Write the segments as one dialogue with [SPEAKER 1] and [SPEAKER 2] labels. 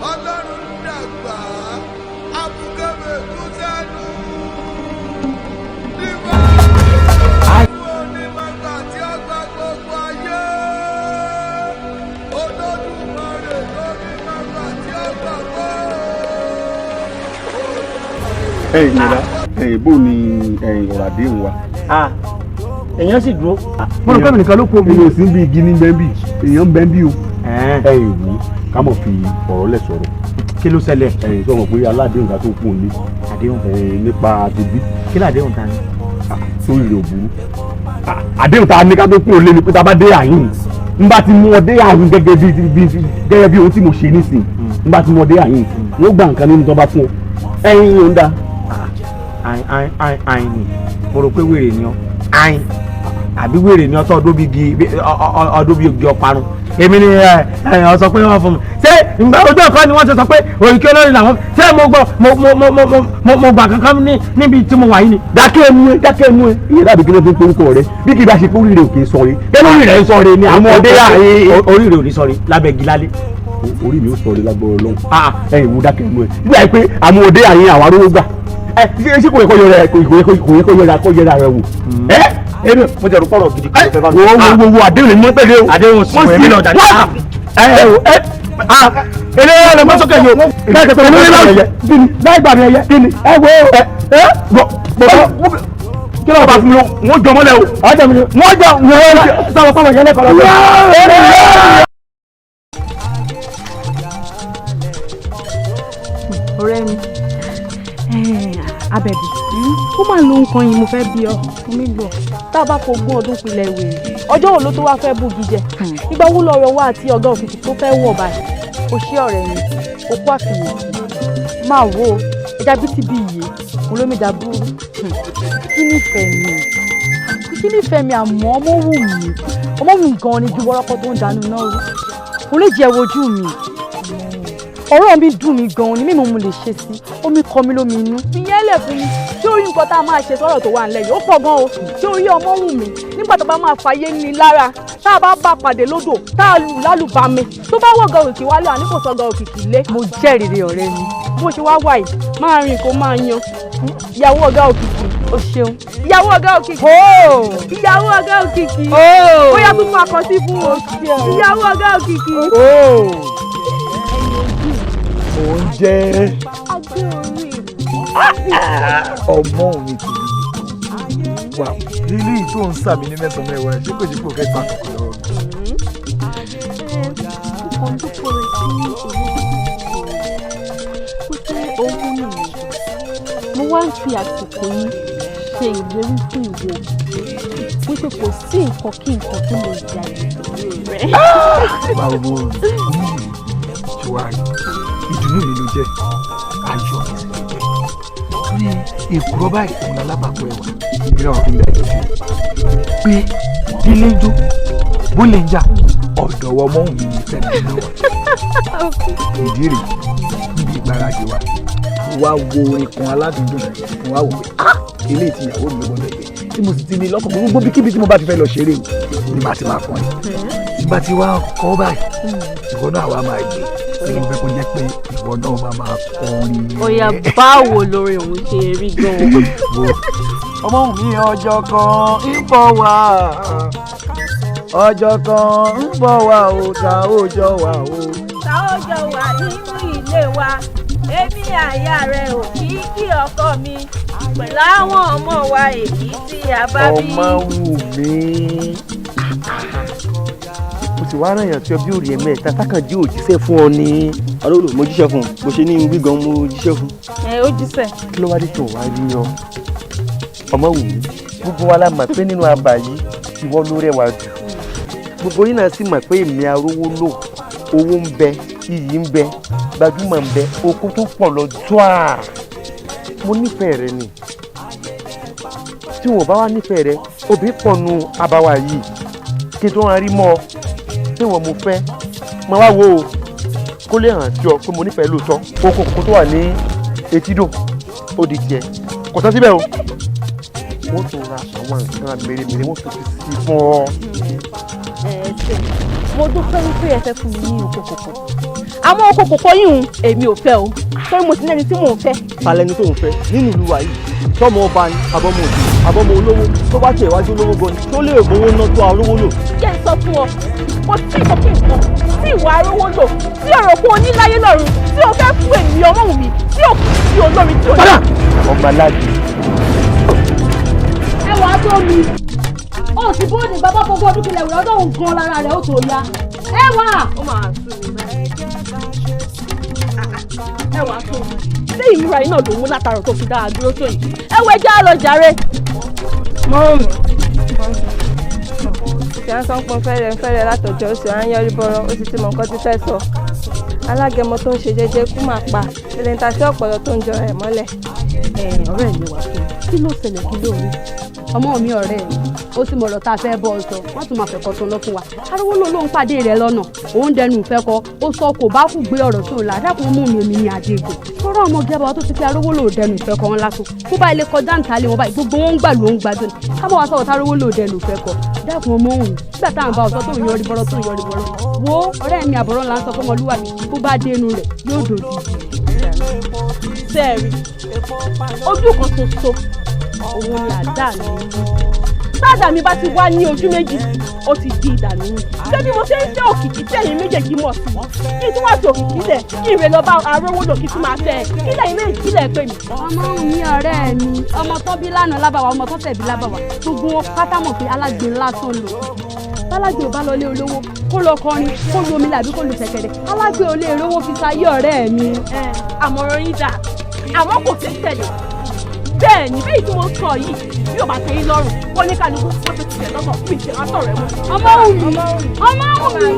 [SPEAKER 1] Ọlọ́run dàgbà abúkẹ́bẹ̀ tó sẹ́nu nígbà wo ni màgbà tí ó gba gbogbo ayé Olódùmarè lórí màgbà tí ó gbà gbọ́.
[SPEAKER 2] Ìlera bó ni ọ̀rọ̀ àdéhùn wa.
[SPEAKER 3] Èèyàn sì dúró.
[SPEAKER 2] Mo rò pé nìkan ló kó mi. Èèyàn sì ń bí igi ní bẹ́ńbì èèyàn ń bẹ́ńbì o. Ìwú ká mọ̀ fi ọ̀rọ̀ lẹ̀ sọ̀rọ̀.
[SPEAKER 3] Kí ló ṣẹlẹ̀?
[SPEAKER 2] Sọ mọ̀ pé aládéhùn ká tó kú òní.
[SPEAKER 3] Àdéhùn
[SPEAKER 2] nípa àtòbí.
[SPEAKER 3] Kí ni àdéhùn ta ni?
[SPEAKER 2] Sórí rẹ̀ ò burú. Àdéhùn ta ní ká tó kú òní ni pé tá a bá dé àyìn. N bá ti mú ọ dé àyìn gẹ́gẹ́ bí ohun tí mo ṣe nísìn. N bá ti mú ọ dé àyìn. Wọ́n gbà nǹkan nínú tó bá fún ọ. Ẹyin yóò ń da.
[SPEAKER 3] Àìn ni mo rò pé wèrè ni ọ́. Àìn àbí wèrè ni ọtọ ọdún bí igi ọparun èmi ni ọ sọ pé wọ́n fún mi ṣé ìgbà ojú ọkọ ni wọ́n ti sọ pé òyìnkí olórin làwọn ṣé mo gbà kankan níbi tí mo wà yìí ni.
[SPEAKER 2] dákẹ́ mú ẹ iye dàbí kí ló fi ń porúkọ rẹ bí kì í bá ṣe pé oríire òkè sọre bẹ́ẹ̀ lórí rẹ̀ ń sọre ni àwọn ọdẹ yà
[SPEAKER 3] oríire ò ní sọre lábẹ́ igi lálẹ́.
[SPEAKER 2] orí mi ò sọre lágbọ́rọ̀ lọ́hùn. Ìwú dákẹ́ mú ẹ nígbà pé àwọn ọdẹ yà yẹn àwọn arówó gbà ṣé kò yẹ kó yẹra rẹ wò.
[SPEAKER 3] Èmi mo jẹ̀rù pọ̀rọ̀ gidi kí ló fẹ́ bá mi.
[SPEAKER 2] wo àdéhùn ni mo tẹ̀lé o.
[SPEAKER 3] Àdéhùn sùn èmi lọ jáde.
[SPEAKER 2] eléyà lè mọ sókè yìí o. bẹ́ẹ̀ kẹsàn-án lórí náà bíní láì gbà mí ẹyẹ bíní kí ló bá fún mi o wọ́n jọ mọ́lẹ̀ o. wọ́n jọ sáwọn fáwọn yẹn lẹ́kọ̀ọ́ lọ́wọ́.
[SPEAKER 4] ọ̀rẹ́ mi Abẹ́bí ó máa lo nǹkan yìí mo fẹ́ bí ọ omi gbọ́ tá a bá fogún ọdún pilẹ̀ ìwé ọjọ́ wo ló tó wá fẹ́ búgi jẹ ìgbà wo lọ́rọ̀ wá àti ọ̀gá òkìkí tó fẹ́ wọ̀ báyìí o ṣé ọ̀rẹ́ mi o kó àfihàn máa wo ẹja bí ti bí iye olómìdá burú kí nífẹ̀ẹ́ mi àmọ́ ọmọ wù mí gan-an ni ju wọ́rọ́kọ́ tó ń dànù náà rú kò lè jẹ́ wojú mi ọ̀rọ̀ mi dùn mí gan-an ni mímú mo lè ṣe sí omi kọ mi lómi inú. ìyẹn lè fún mi tí orí nǹkan tá a máa ṣe sọ̀rọ̀ tó wà nílẹ̀ yìí ó pọ̀ gan-an o tí orí ọmọ wù mí nígbà tó bá máa fàyè ní lára tá a bá bá pàdé lódò tá a lù lálùbami tó bá wọ̀ gan òkìkí wálé àní kò sọ gan òkìkí lé. mo jẹ́rìí ọ̀rẹ́ mi bó ṣe wá wà yìí máa rìn kó máa yan ìyàwó ọ̀gá òkìkí o ṣeun ìyàwó ọ̀gá òkìkí ìyàwó ọ̀gá òkìkí bóyá tó máa kọ sí fún o ìyàwó ọ̀gá òkìkí.
[SPEAKER 5] oúnjẹ ọmọ mi kì í wà lílí tó ń sàmì ní mẹ́sàn-án mẹ́wàá ṣé kò sí pé o fẹ́ gbà kọ̀ọ̀kan lọ́wọ́ mi.
[SPEAKER 4] ohun tó kọrẹ sí òun kò jẹ́ ohun nìyẹn mo wá ń fi àsìkò yìí ṣe ìlérí fún ìwọ wípé kò sí nǹkan kí nǹkan tó lè jà rẹ.
[SPEAKER 5] báwo ni ṣùgbọ́n ìdùnnú mi ló jẹ́ ayọ̀ mi sì ló jẹ́ torí èkúrọ́ báyìí òun alábàápọ̀ ẹ̀wà ìbílẹ̀ ọ̀rọ̀ fi ń bẹ̀rẹ̀ lọ́jọ́ pé ilé ń jó bó lè ń jà ọ̀dọ̀ ọmọ òun mi ní fẹ́ẹ́ nínú wa ìdí rèé níbi ìgbáradì wa wá wo orin kan aládùúgbò mo wá wò pé ilé tí ìyàwó mi gbọ́dọ̀ gbé tí mo sì ti ní lọ́kàn gbogbo bíkíbi tí mo bá ti fẹ́ lọ ṣeré o ní bá ti máa kọrin tí bá ti wá kọ́ báyìí ìwọ náà wá máa gbé tí mo fẹ́ kó jẹ́ pé ìwọ náà máa kọrin.
[SPEAKER 4] Ọ̀yà báwo lórí òun ṣe rí gan-an.
[SPEAKER 5] ọmọ mi ọjọ́ kan ń bọ̀ wá ọjọ́ kan ń bọ̀ wá o ta ó jọ wá o.
[SPEAKER 6] ta ó jọ wá nínú ilé wa èmi àyà rẹ ò kí ọkọ mi pẹ̀lú àwọn ọmọ wa èyí tí a bá bí.
[SPEAKER 5] ọmọ wù mí.
[SPEAKER 3] mo ti wá ràn yàn tí ọ bí òrì ẹ̀mẹ́ta tákàndí ò jíṣẹ́ fún ọ ní.
[SPEAKER 7] arólò mo jíṣẹ́ fún un bó ṣe ní wí gan mo jíṣẹ́ fún un.
[SPEAKER 4] ó jíṣẹ́.
[SPEAKER 3] kí ló wá dé tó wá rí ọ ọmọ wù mí gbogbo wa la mọ̀ pé nínú abà yìí ìwọ ló rẹwà jù gbogbo yín náà sì mọ̀ pé èmi arówó lò owó ń bẹ iyì ń bẹ gbajúmọ̀ ń bẹ okó tó pọ̀ lọ́jọ́ à mo nífẹ̀ẹ́ rẹ ni tí wọn bá wá nífẹ̀ẹ́ rẹ òbí pọ̀ nu abàwà yìí kí n tó wọn rí mọ́ ọ tí wọn mo fẹ́ mo wá wo o kó lè hàn sí ọ pé mo nífẹ̀ẹ́ lóòótọ́ oko kòkó tó wà ní etídò ó di tiẹ̀ kò tán síbẹ̀ o wọ́n tún ra àwọn nǹkan mèremère wọ́n tún fi sí fún ọ.
[SPEAKER 4] mo dúpẹ́ wípé ẹ fẹ́ fún mi ní oko kòkó
[SPEAKER 6] àmọ́ oko kòkó yìí èmi ò fẹ́ o torí mo ti lẹ́ni tí mò ń fẹ́.
[SPEAKER 7] talẹ́ni tó ń fẹ́ nínú ìlú wa yìí tọ́mọ ọba ni àbọ̀mọ òde àbọ̀mọ olówó tó bá tiẹ̀ wájú olówó gan ni tó lè mówó ná tó arówó lò.
[SPEAKER 6] jẹ́ ń sọ fún ọ kò sí ìkọ̀kí nǹkan tí ìwà arówó lò tí ọ̀rọ̀ kó oníláyé lọ́run tí o fẹ́ fún ènìyàn ọmọ mi tí o kù sí olórin tí o ní.
[SPEAKER 3] ọmọ aláàjì.
[SPEAKER 4] ẹ wàá tó mi ó ti bóde bàbá gbogbo ọdún kílẹ̀ wúlọ́ tó ń gan lára rẹ̀ ó tó ya ẹ wà.
[SPEAKER 6] ó máa sùn mí báyìí. ẹ wàá tó mi ṣé ìmúra yìí náà ló mú látàrọ tó fi dára dúró tó yìí ẹ wọ ẹjẹ lọ jàre.
[SPEAKER 8] mọ́mí ìṣẹ́ sọ pé fẹ́rẹ̀ látọjọ́ oṣù à ń yọrí bọ́rọ̀ ó sì ti mọ nǹkan tí fẹ́ sọ alágẹmọ tó ń ṣe jẹ́jẹ́ kú máa pa ìrìntà sí ọ̀pọ̀lọ tó ń jọ ẹ̀ mọ́lẹ̀.
[SPEAKER 4] ọ̀rẹ́ mi wà fún kí ló ṣẹlẹ̀ kí ló rí ọmọ mi ọ̀rẹ́ mi ó sì mọ̀rọ̀ tá a fẹ́ bọ́ ọ sọ wọ́n tún máa fẹ́kọ̀ tó lọ fún wa arúgbó ló ń pàdé rẹ̀ lọ́nà òun dẹnu ìfẹ́ kọ ó sọ kò bá kú gbé ọ̀rọ̀ tó la dákun mú mi èmi ní àdégò tọ́rọ̀ ọmọ gẹ́bà tó ti fi arúgbó lò dẹnu ìfẹ́ kọ wọn lásán kó bá ilé kọjá ń talé wọn báyìí gbogbo wọn ń gbà ló ń gbàdó ni kábọ̀ wá sọ̀rọ̀ tárúgbó lò dẹnu ìfẹ́ kọ dákun ọmọ òun nígbà táwọn bá ọ̀sọ́ tó ń yọrí bọ́rọ́ wo ọ̀rẹ́ mi àbọ̀rọ̀ là ń sọ fọmọlúwàbí kó bá dénú rẹ̀ yóò dòdì.
[SPEAKER 6] sẹ́ẹ̀rì ojú kan ṣoṣo òun ni àdá mi sáàdà mi bá ti wá ní ojú méjì ó ti di ìdànù mi ṣé bí mo ṣe ń fẹ́ òkìkí tí ẹ̀yin méjèèjì mọ̀ sí kí tí wọ́n ti òkìkí lẹ̀ kí ìrè lọ bá arówó lò kí tí máa fẹ́ kí lẹ́yìn méjì kí lẹ̀ pè mí.
[SPEAKER 4] ọmọ mi ọ̀rẹ́ mi ọmọ tó bí lánàá lábàwá ọmọ tó tẹ̀ bí lábàwá gbogbo wọn pátá mọ̀ pé alágbe lásán lò alágbe ò bá lọ lé olówó kó lọ kọrin kó lu omi làbí kó lu ṣẹ̀kẹ̀rẹ̀ alágbe ò lè rówó fi sáyé ọ̀rẹ́ mi.
[SPEAKER 6] àmọ̀ràn yín dà àmọ́ kò tẹ́ tẹ̀lé bẹ́ẹ̀ ni bẹ́ẹ̀ tí mo sọ yìí bí o bá tẹ́ yín lọ́rùn wọ́n ní kálukú wọ́n ti tẹ̀ lọ́tọ̀ fún ìṣèrántọ̀ rẹ̀ mọ́.
[SPEAKER 4] ọmọ òun mi.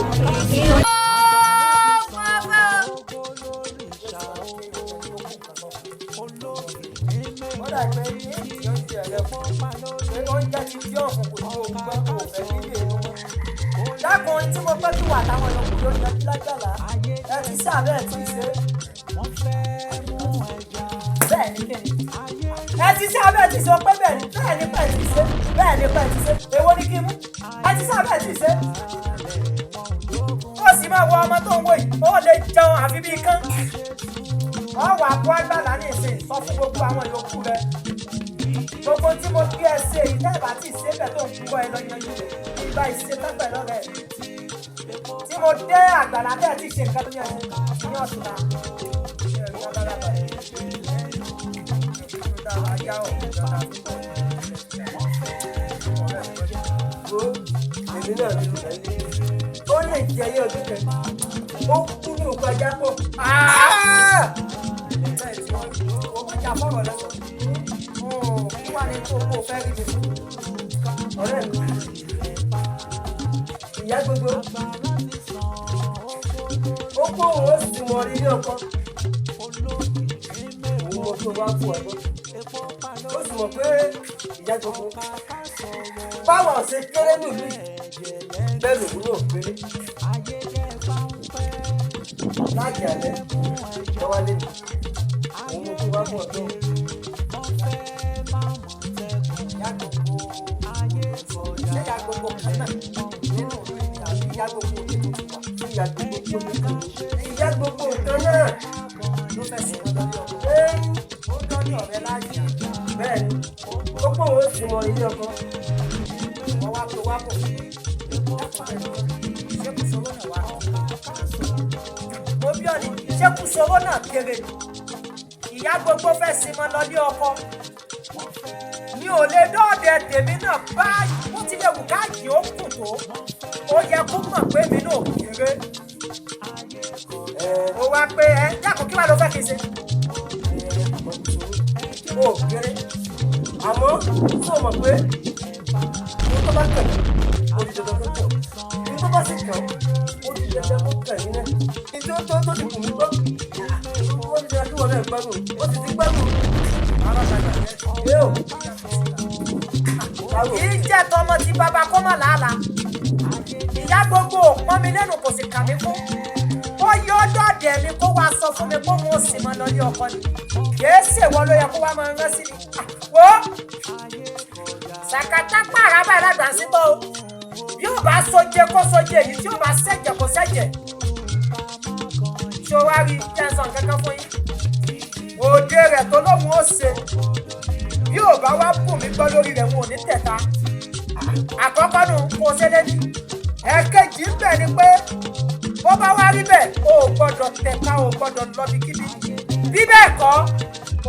[SPEAKER 1] dákun tí mo pẹ́ kí wà táwọn ọkùnrin ló yanjú lágbàlá ẹ ti ṣe àbẹ́ ẹ ti ṣe. bẹ́ẹ̀ ni kí ni ẹ ti ṣe àbẹ́ ẹ ti ṣe pé bẹ́ẹ̀ ni bẹ́ẹ̀ ni pẹ́ ti ṣe bẹ́ẹ̀ ni pẹ́ ti ṣe èwo ni kí n mú ẹ ti ṣe àbẹ́ ẹ ti ṣe. ó sì máa wọ ọmọ tó ń wò yìí ó lè jẹun àfi bíi kán. wọ́n wà bọ́ àgbàlá ní ìsìn sọ fún gbogbo àwọn yòókù rẹ. gbogbo tí mo gbé ẹ ṣe yìí tẹ́ẹ̀ bá ti ṣe bẹ́ẹ̀ tó ń kọ́ ẹ lọ yanjú ìgbà ìṣe tẹ́pẹ̀ lọ́rẹ̀ tí mo dé àgbàlá tẹ́ẹ̀ ti ṣe nǹkan tó yẹ ní ọ̀sùn náà. èmi náà ní ó lè jẹ yé ọdún kẹ ó kú ní òkú ajá pọ̀ bẹ́ẹ̀ tí wọ́n kọjá fọ́rọ̀ lẹ́sọ̀ kí wàá ní tó kó fẹ́ rí mi ọ̀rẹ́ mi ìyá gbogbo ó kó òun ó sì mọ ilé ọkọ òun mo tó wá fún ẹ̀gbọ́n ó sì mọ̀ pé ìyá gbogbo báwọn ṣe kéré nílùú bẹ́ẹ̀ lòun náà kéré láti alẹ́ lọ́wọ́ lé mi òun mo tó wá fún ọ̀dọ́ ìyá gbogbo kan náà nínú ìyá gbogbo ìyá gbogbo nǹkan náà ló fẹ́ sí wọn lórí ọkọ ó dọ́jú ọ̀rẹ́ láàyè bẹ́ẹ̀ ni gbogbo òun sì mọ ilé ọkọ wọ́n wá pé wá pọ̀ ṣékùsọ̀rọ̀ náà wá mo bí ọ̀nì ṣékùsọ̀rọ̀ náà kéré ìyá gbogbo fẹ́ sí wọn lórí ọkọ mi ò lè dọ́ọ̀dẹ tèmi náà báyìí bó tilẹ̀ wù káàkiri ó kù tó ó yẹ kó mọ̀ pé mi náà kéré ó wá pé ẹ dákun kí wàá lọ fẹ́ kí n ṣe. ó kéré àmọ́ tó mọ̀ pé ní tó bá kàn ó di dandan tó kàn ní tó bá sì kàn ó di dandan tó kàn yín náà ní tó ti kù mí gbọ́ ó ti dandan kí wọ́n náà gbẹ́rù ó ti ti gbẹ́rù kì í jẹ́ tọmọ tí bàbá kọ́ mọ̀ làálàá ìyá gbogbo òpọ́n mi lẹ́nu kò sì kà mí fún ó yọ dọ́ọ̀dẹ̀ mi kó wá sọ fún mi kó mo sì mọ lọ ní ọkọ ni kìí ṣèwọ ló yẹ kó wá máa rán sí mi wo ṣàkàtà pààrà báyìí lágbà ń síbọ̀ o bí ó bá sóje kó sóje èyí tí ó bá ṣẹ̀jẹ̀ kó ṣẹ̀jẹ̀ ṣòwárí jẹ́sán kankan fún yín òde rẹ̀ tó lóun ó ṣe bí ò bá wá bù mí gbọ́ lórí rẹ̀ wọn ò ní tẹ̀ta àkọ́kọ́ nù kó ṣe lẹ́ni ẹ̀kejì ń bẹ̀ ni pé bó bá wá rí bẹ́ẹ̀ o ò gbọ́dọ̀ tẹ̀ka o ò gbọ́dọ̀ lọ bí kíbi bí bẹ́ẹ̀ kọ́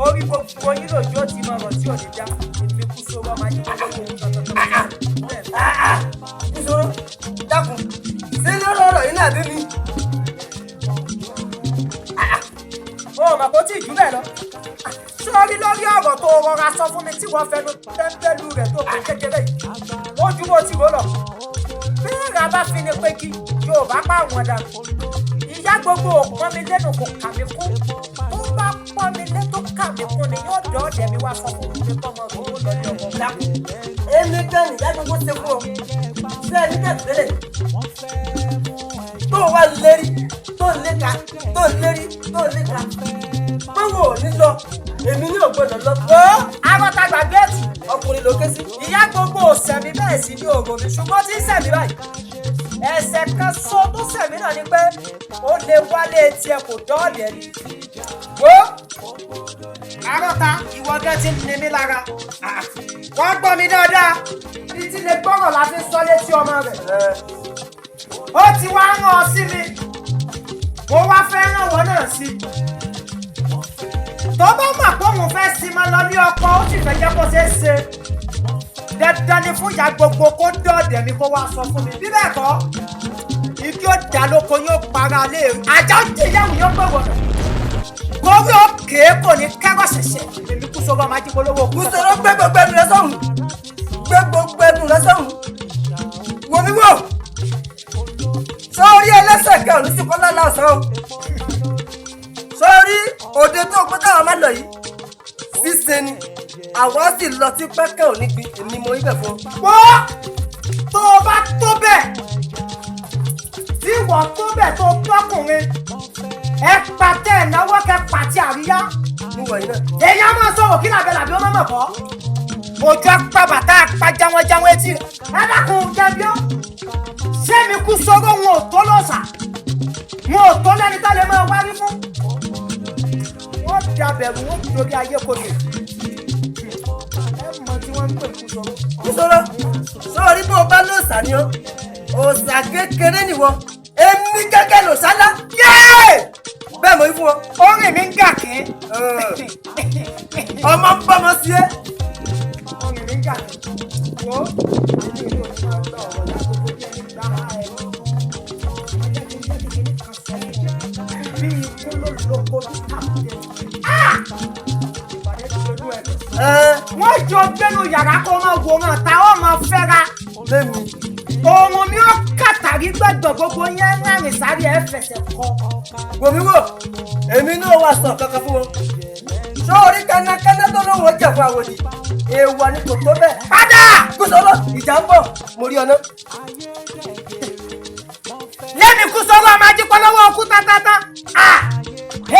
[SPEAKER 1] orí gbogbo yín lòdì ó ti mọ ọ̀rọ̀ tí ò ní dá èmi kú sówó ọmọ ayé kọ́ lóko òun tọ̀tọ̀
[SPEAKER 9] ìṣòro dákun ṣé lórí ọ̀rọ̀ yìí náà dé ni.
[SPEAKER 1] o mà kó tí ì jù bẹ́ẹ̀ lọ sórí lórí ọ̀rọ̀ tó rọra sọ fún mi tí wọ́n fẹnu tẹ́ńpẹ́lú rẹ̀ tó pé kékeré yìí ó ju bó ti rò lọ bẹ́ẹ̀rẹ̀ bá fi ni pé kí Yorùbá bá wọn dànù ìyá gbogbo òpọ́n mi lẹ́nu kò kà mí kú tó bá pọ́n mi lé tó kà mí kú ni yóò dọ́ ọ̀dẹ̀ mi wá sọ fún mi pé kọ́mọ tó lọ ní ọmọ dákú.
[SPEAKER 9] èmi gan ni ìyá gbogbo ṣe fún ọ ṣé ẹni tẹ̀sílẹ̀ tó wà lérí tó léka tó lérí tó léka báwo ò ní lọ èmi ní ògbọ́dọ̀ lọ.
[SPEAKER 1] ó arọ́ta gbàgbé ẹ̀tù
[SPEAKER 9] ọkùnrin ló ké sí.
[SPEAKER 1] ìyá gbogbo òsèmí bẹ́ẹ̀ sí ní ògùn mi ṣùgbọ́n tí ń sẹ̀mí báyìí ẹsẹ̀ kan sọ tó sẹ̀mí náà ni pé ó lè wálé tiẹ̀ kò dọ́ọ̀dẹ̀ ni. wo arọ́ta ìwọ gẹ́ ti ní mi lára wọ́n gbọ́ mi dáadáa bí ti lè gbọ́rọ̀ la fi sọ létí ọmọ rẹ̀ ó ti wá rán ọ sí mi mo wá fẹ́ ràn wọ́n náà sí tó bá mọ̀ pé òun fẹ́ sí máa lọ ní ọkọ ó sì fẹ́ jẹ́ kó ṣeé ṣe dandan ni fún ìyá gbogbo kó dọ̀ọ̀dẹ̀ mi kó wá sọ fún mi bí bẹ́ẹ̀ kọ́ ibi ó dà lóko yóò para lé ajá ń jẹyàwó yóò gbé wọ̀nà gorí òkè kò ní kẹ́rọ̀ ṣẹ̀ṣẹ̀ èmi kú sọ́wọ́ máa jí polówó kú.
[SPEAKER 9] kùsọ̀rọ̀ gbé gbogbo ẹnu rẹ sọ́hùn gbé gbogbo ẹnu rẹ sọ́hùn wò mí wò sọ́ọ́rí ẹlẹ́sẹ̀ kan ní sí kọ́lá lásán o sọ́ọ́rí òde tó gbé táwọn máa lọ yìí ṣíṣe ni àwọn sì lọ sí pẹ́kẹ́ òní gbin èmi mo ibẹ̀ fún ọ.
[SPEAKER 1] wọ́n tó o bá tó bẹ́ẹ̀ tí wọ́n tó bẹ́ẹ̀ tó tọkùnrin ẹ pàtẹ́ ìnáwó kẹ pàtí àríyá.
[SPEAKER 9] mú wọ̀nyí náà.
[SPEAKER 1] èèyàn máa sọ̀rọ̀ kí làbẹ́ làbí ọmọ mọ̀ kọ́ ojú apá bàtà apá jáwọ́jáwọ́ etí ẹ dákun jẹbi ó ṣé mi kú sọ́rọ́ wọn ò tó lọ́sà wọn ò tó lẹ́ni tá lè máa wárí fún wọ́n dàbẹ̀rù wọn dorí ayé kodò ẹ mọ tí wọ́n ń pè kú sọ́rọ́.
[SPEAKER 9] kùsọ̀rọ̀ sọ́ọ́rí bó o bá lọ́sà ni ọ́ òòsà kékeré nìwọ èmi gẹ́gẹ́ lòsà ńlá bẹ́ẹ̀ mo ń fún ọ.
[SPEAKER 1] orin mi ń gà kí.
[SPEAKER 9] ọmọ ń bọ́mọ sí ẹ.
[SPEAKER 1] orin mi ń gà kí. wo èmi ìlú òní máa ń lọ ọ̀rọ̀ lágbègbè bí ẹni gbá ẹ̀ lọ. ọjọ́ kí n jẹ́ kékeré kan sọ bí ikú ló lóko ní kàmúyẹ. ìpàdé ti dojú ẹ̀. wọ́n jọ gbẹ́nu yàrá kó máa wò wọn ta ó máa fẹ́ra.
[SPEAKER 9] lẹ́mi.
[SPEAKER 1] òun mi ó kàtàrí gbẹ̀gbẹ̀ gbogbo yẹn ń rìn sáré ẹ̀ fẹsẹ̀ kọ.
[SPEAKER 9] wòmíwò èmi náà wà sàn kankan fún wọn sórí kánákáná tó lóun ó jẹ fún àwọn òdì èèwọ̀ ni kò tó bẹ́ẹ̀.
[SPEAKER 1] padà.
[SPEAKER 9] kùsọ̀rọ̀ ìjà ń bọ̀ mo rí ọ náà.
[SPEAKER 1] lẹ́mi kú sọ́wọ́ ọmọ ajípọ̀ lọ́wọ́ òkú tátátá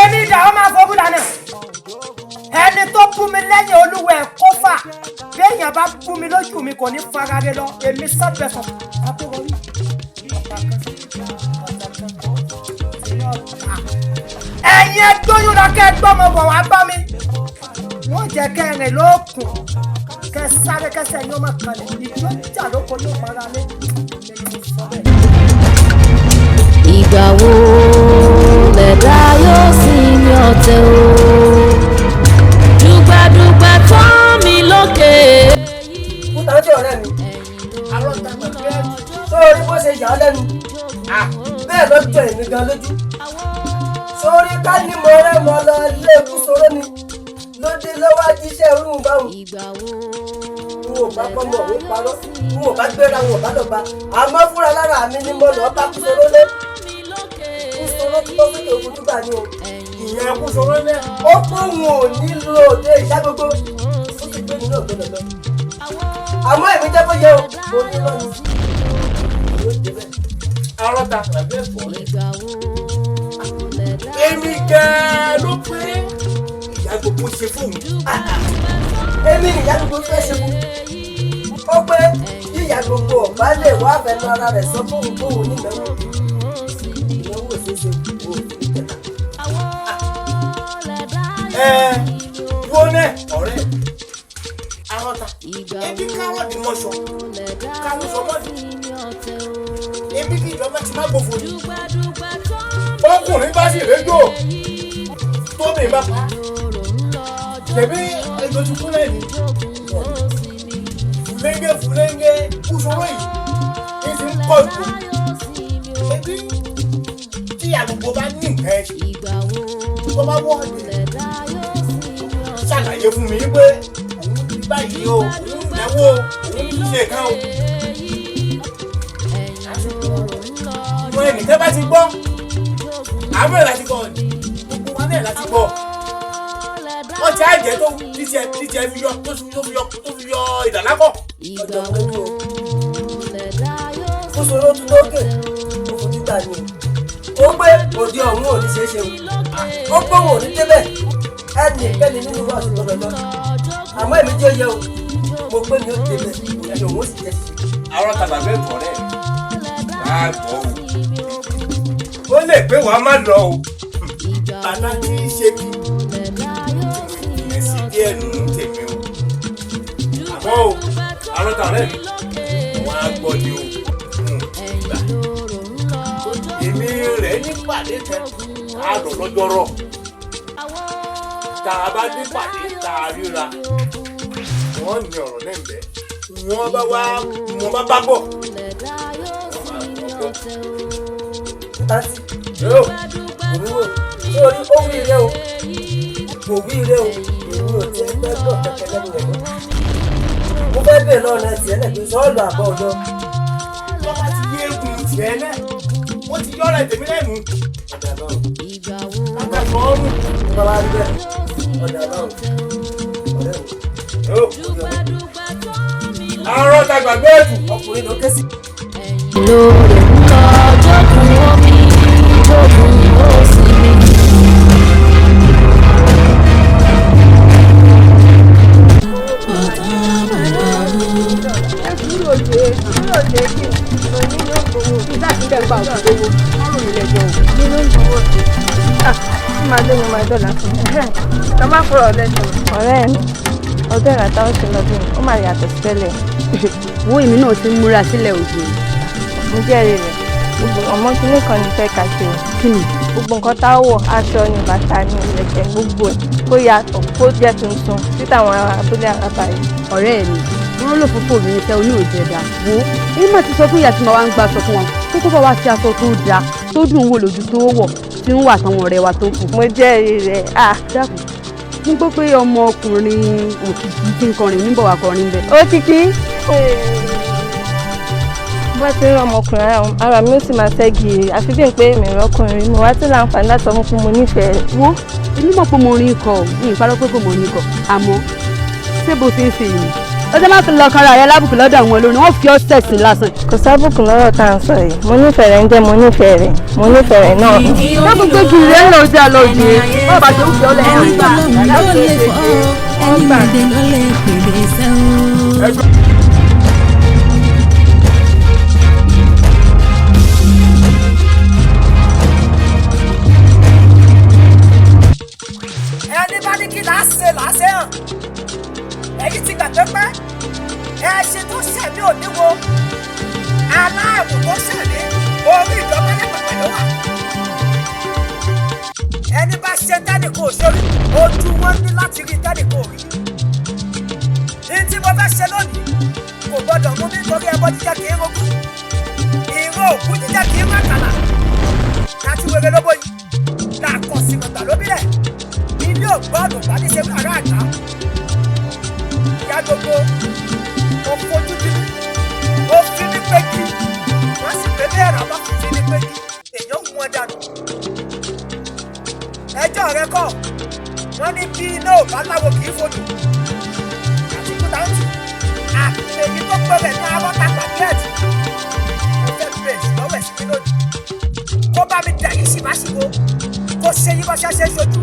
[SPEAKER 1] èmi ìdá ọmọ àfọwọ́ dáná ẹni tó bú mi lẹ́yìn olúwẹ̀ kó fà béèyàn bá bú mi lójú mi kò ní farare lọ èmi sọ́bẹ̀sọ̀ àbúrò yìí. ẹ̀yin ẹgbóyún lọ kẹ́ gbọ́mọ bọ̀ wá bá mi wọ́n jẹ́ kẹrin lókun kẹ sáré kẹsẹ̀ yóò má kalẹ̀ ìjọ jà lóko yóò para lé
[SPEAKER 10] ìgbà wo lẹ̀dá yóò sì ní ọ̀tẹ̀ o dùgbàdùgbà tán mi lókè.
[SPEAKER 9] kúta jẹ́ ọ̀rẹ́ mi àwọn ìtàgbà pé sórí bó ṣe yà á lẹ́nu bẹ́ẹ̀ ló jẹ́ èmi gan lójú sórí ká ní mo rẹ́ mọ́ lọ ilé kúsọ̀rọ̀ ni lóde lọ́wọ́ ajíṣẹ́ orúkọ báwọn n ò bá pọ́nmọ́ òun parọ́ n ò bá gbéra n ò bá lọ́ba àmọ́ fúnra lára mi ni mo lọ́ọ́ bá kúsọ̀rọ̀ lé kúsọ̀rọ̀ tó fi tó fojú gbà ní o ìyẹn kúsọ̀rọ̀ lé ó fún òun ò nílò òde ìyá gbogbo ó sì gbé mi náà gbọdọ̀ lọ àmọ́ èmi jẹ́ kó yẹ o mo ní lọ́nu yóò dé bẹ́ẹ̀. arọ́ta àbẹ́ ẹ̀fọ́ èmi gẹ́ẹ́ ló pé ìyá gbogbo ṣe fún mi. èmi nìyá gbogbo fẹ́ ṣe fún mi. ó pé yíyá gbogbo ọ̀bá lè wá àfẹnú ara rẹ̀ sọ fún òun fóun nínáwó ìnáwó òṣèṣe òun ìtẹ̀ka.
[SPEAKER 1] Gbóná ọ̀rẹ́ àwọn ta ebi káwọ́ di mọ́ṣọ́ káwọ́ sọ mọ́ṣọ́ ebi kí ìjọba ti má gbófo ni ọkùnrin bá sì rédíò tóbi bá pa tẹ̀bí ẹjọ́júkú lẹ́nu fúlẹ́ńgẹ́ kúṣọ́rọ́ yìí ní ti ń pọ̀ jù ebi tí àgbègbè bá ní nǹkan ẹ̀ tó bá wọ́ ọ̀dẹ̀ ṣàlàyé fún mi pé òun ti báyìí o òun náwó òun ti ṣe kan o. mo ẹnìkan bá ti gbọ́ àwọn ẹ̀ láti gbọ́ gbogbo wa náà láti gbọ́ wọ́n ti àjẹ́ tó tíjẹ fi yọ tó fi yọ ìdàlákọ̀.
[SPEAKER 9] ọ̀dọ̀ mọ́tò ó ṣòro tún lókè ó fojú gbà ní ó gbé òde ọ̀hún ò ní ṣeé ṣe o ó gbóhùn ò ní débẹ̀ ẹnìkẹ́ni nínú wa sì gbọdọ̀ lọ àmọ́ èmi jẹ́ yẹ o mo gbé mi ó débẹ̀ ẹni òun ó sì jẹ́ sí.
[SPEAKER 1] àwọn tàbá bẹ́ẹ̀ kọ́ rẹ̀ wá gbọ́ o ó lè pé wàá má lọ o bàbá tí í ṣe bí ìyẹn sí díẹ̀ nù ń tèmi o àmọ́ o àwọn tàbá rẹ̀ wọ́n á gbọ́ ni o gbà èmi rẹ̀ nípàdé kan á lọ lọ́jọ́rọ̀ tá a bá dé pàdé tá a ríra wọ́n ní ọ̀rọ̀ náà bẹ́ẹ̀ wọ́n bá bọ̀.
[SPEAKER 9] Tati yóò òwúrò sórí ó wí ire o kò wí ire o èmi ò tiẹ̀ fẹ́ gbọ́ kẹ̀kẹ́ lẹ́nu rẹ̀ mọ́. mo fẹ́ bèèrè lọ́nà tiẹ̀ náà pé sọ́ọ̀lù àbọ̀ ọ̀dọ́.
[SPEAKER 1] wọ́n bá ti yé egun tiẹ̀ náà wọ́n ti yọ̀rọ̀ ìtẹ̀mí lẹ́nu. àgbàgbọ́ ọ̀run.
[SPEAKER 9] bàbá rí bẹ́ẹ̀ ọ̀dà báwo ọ̀rẹ́ mi.
[SPEAKER 1] àárọ̀ ta gbàgbé ẹ̀dùn.
[SPEAKER 9] ọkùnrin ló ké sí.
[SPEAKER 10] lórí ńlọ jókòó omi jókòó ó sì mí.
[SPEAKER 8] ọ̀rẹ́ mi ọdún ìràtà ó ṣe lọ́dún ó máa yàtọ̀ sí tẹ́lẹ̀.
[SPEAKER 4] wo èmi náà ti ń múra sílẹ̀ òjò.
[SPEAKER 8] mo jẹ́rìí rẹ̀ gbogbo ọmọ kínní kan ní fẹ́ ká ṣe o.
[SPEAKER 4] kí ni.
[SPEAKER 8] gbogbo nǹkan tá a wọ̀ aṣọ ni bàtà ni ìlẹ̀kẹ̀ gbogbo ẹ̀ kó yàtọ̀ kó jẹ́ tuntun títà àwọn abúlé àràbà yìí.
[SPEAKER 4] ọ̀rẹ́ mi wọ́n lò fúnpọ̀ mi níṣẹ́ oní òjò ẹ̀dá wo èyí mà ti sọ fún ìyá tí màá wá ń gbà sọ fún wọn tó kó bá wá sí aṣọ tó dáa tó dùn wò lójú tó wọ̀ tí ń wà táwọn ọ̀rẹ́ wa tó kù.
[SPEAKER 8] mo jẹ́rìí rẹ̀
[SPEAKER 4] dákun ń gbọ́ pé ọmọkùnrin òkìkí tí ń kọrin níbọ̀ wá kọrin bẹ́ẹ̀.
[SPEAKER 8] Òkìkí bó ti rí ọmọkùnrin ara mi ó sì máa ṣẹ́gi àfi bí n pé mi rọ́kùnrin mo wá sí láǹfààní láti sọ fún mo nífẹ̀ẹ́ rẹ̀.
[SPEAKER 4] wo èmi mọ̀ pé mo rí ikọ̀ ní ìparọ́ pé kò mọ̀ ní ikọ̀ àmọ́ ṣé bó ṣe ń ṣe yìí ọjọ́ máa fi lọ kan ara rẹ lábùkù lọ́dọ̀ àwọn olórin wọ́n fi ọ́ sẹ̀sìn lásán.
[SPEAKER 8] kò sábùkù lọ́rọ̀ tá à ń sọ yìí mo nífẹ̀ẹ́ rẹ̀ ń jẹ́ mo nífẹ̀ẹ́ rẹ̀ náà.
[SPEAKER 4] dábùú pé kì í rẹ́ lọ sí àlọ́jì wọ́n bá tó ń fi ọlẹ́ ẹ̀rọ gbà láti ṣe
[SPEAKER 1] ẹni bá ní kí làásẹ̀ hàn èyí ti gbàgbé pé ẹṣin tó ṣẹ̀mí òníwo aláàbò tó ṣẹ̀mí orí ìjọba lẹ́pẹ̀pẹ̀ ló wà. ẹni bá ṣe tẹ́nìkò sórí ojú wọn ní láti rí tẹ́nìkò rí. ní tí mo fẹ́ ṣe lónìí kò gbọ́dọ̀ mú mi nítorí ẹbọ jíjẹ kì í rogún ìró òkú jíjẹ kì í rákàlà láti wèrè lóbó yìí làkọ̀ sí gbọ̀ngbà lóbílẹ̀ ilé ògbọ́dọ̀ bá ní ṣe fún àrà àgbà. ìyá gbogbo ó fojú bí ó fi mí péjì wọ́n sì pé bẹ́ẹ̀ rà bá fi mí péjì èèyàn ń wọ́n dànù. ẹjọ́ rẹ kọ́ wọ́n ní bí iná ò bá láwo kì í fojú àti kúta ń tù àtẹ̀yí tó gbọ́dọ̀ ní arọ́ta tàbí ẹ̀tì mo fẹ́ bẹ̀rẹ̀ lọ́wọ́ ẹ̀sìn mi lónìí kó bá mi dà yìí sì má sì wo kó ṣe yí bọ́ ṣẹ́ṣẹ́ ṣojú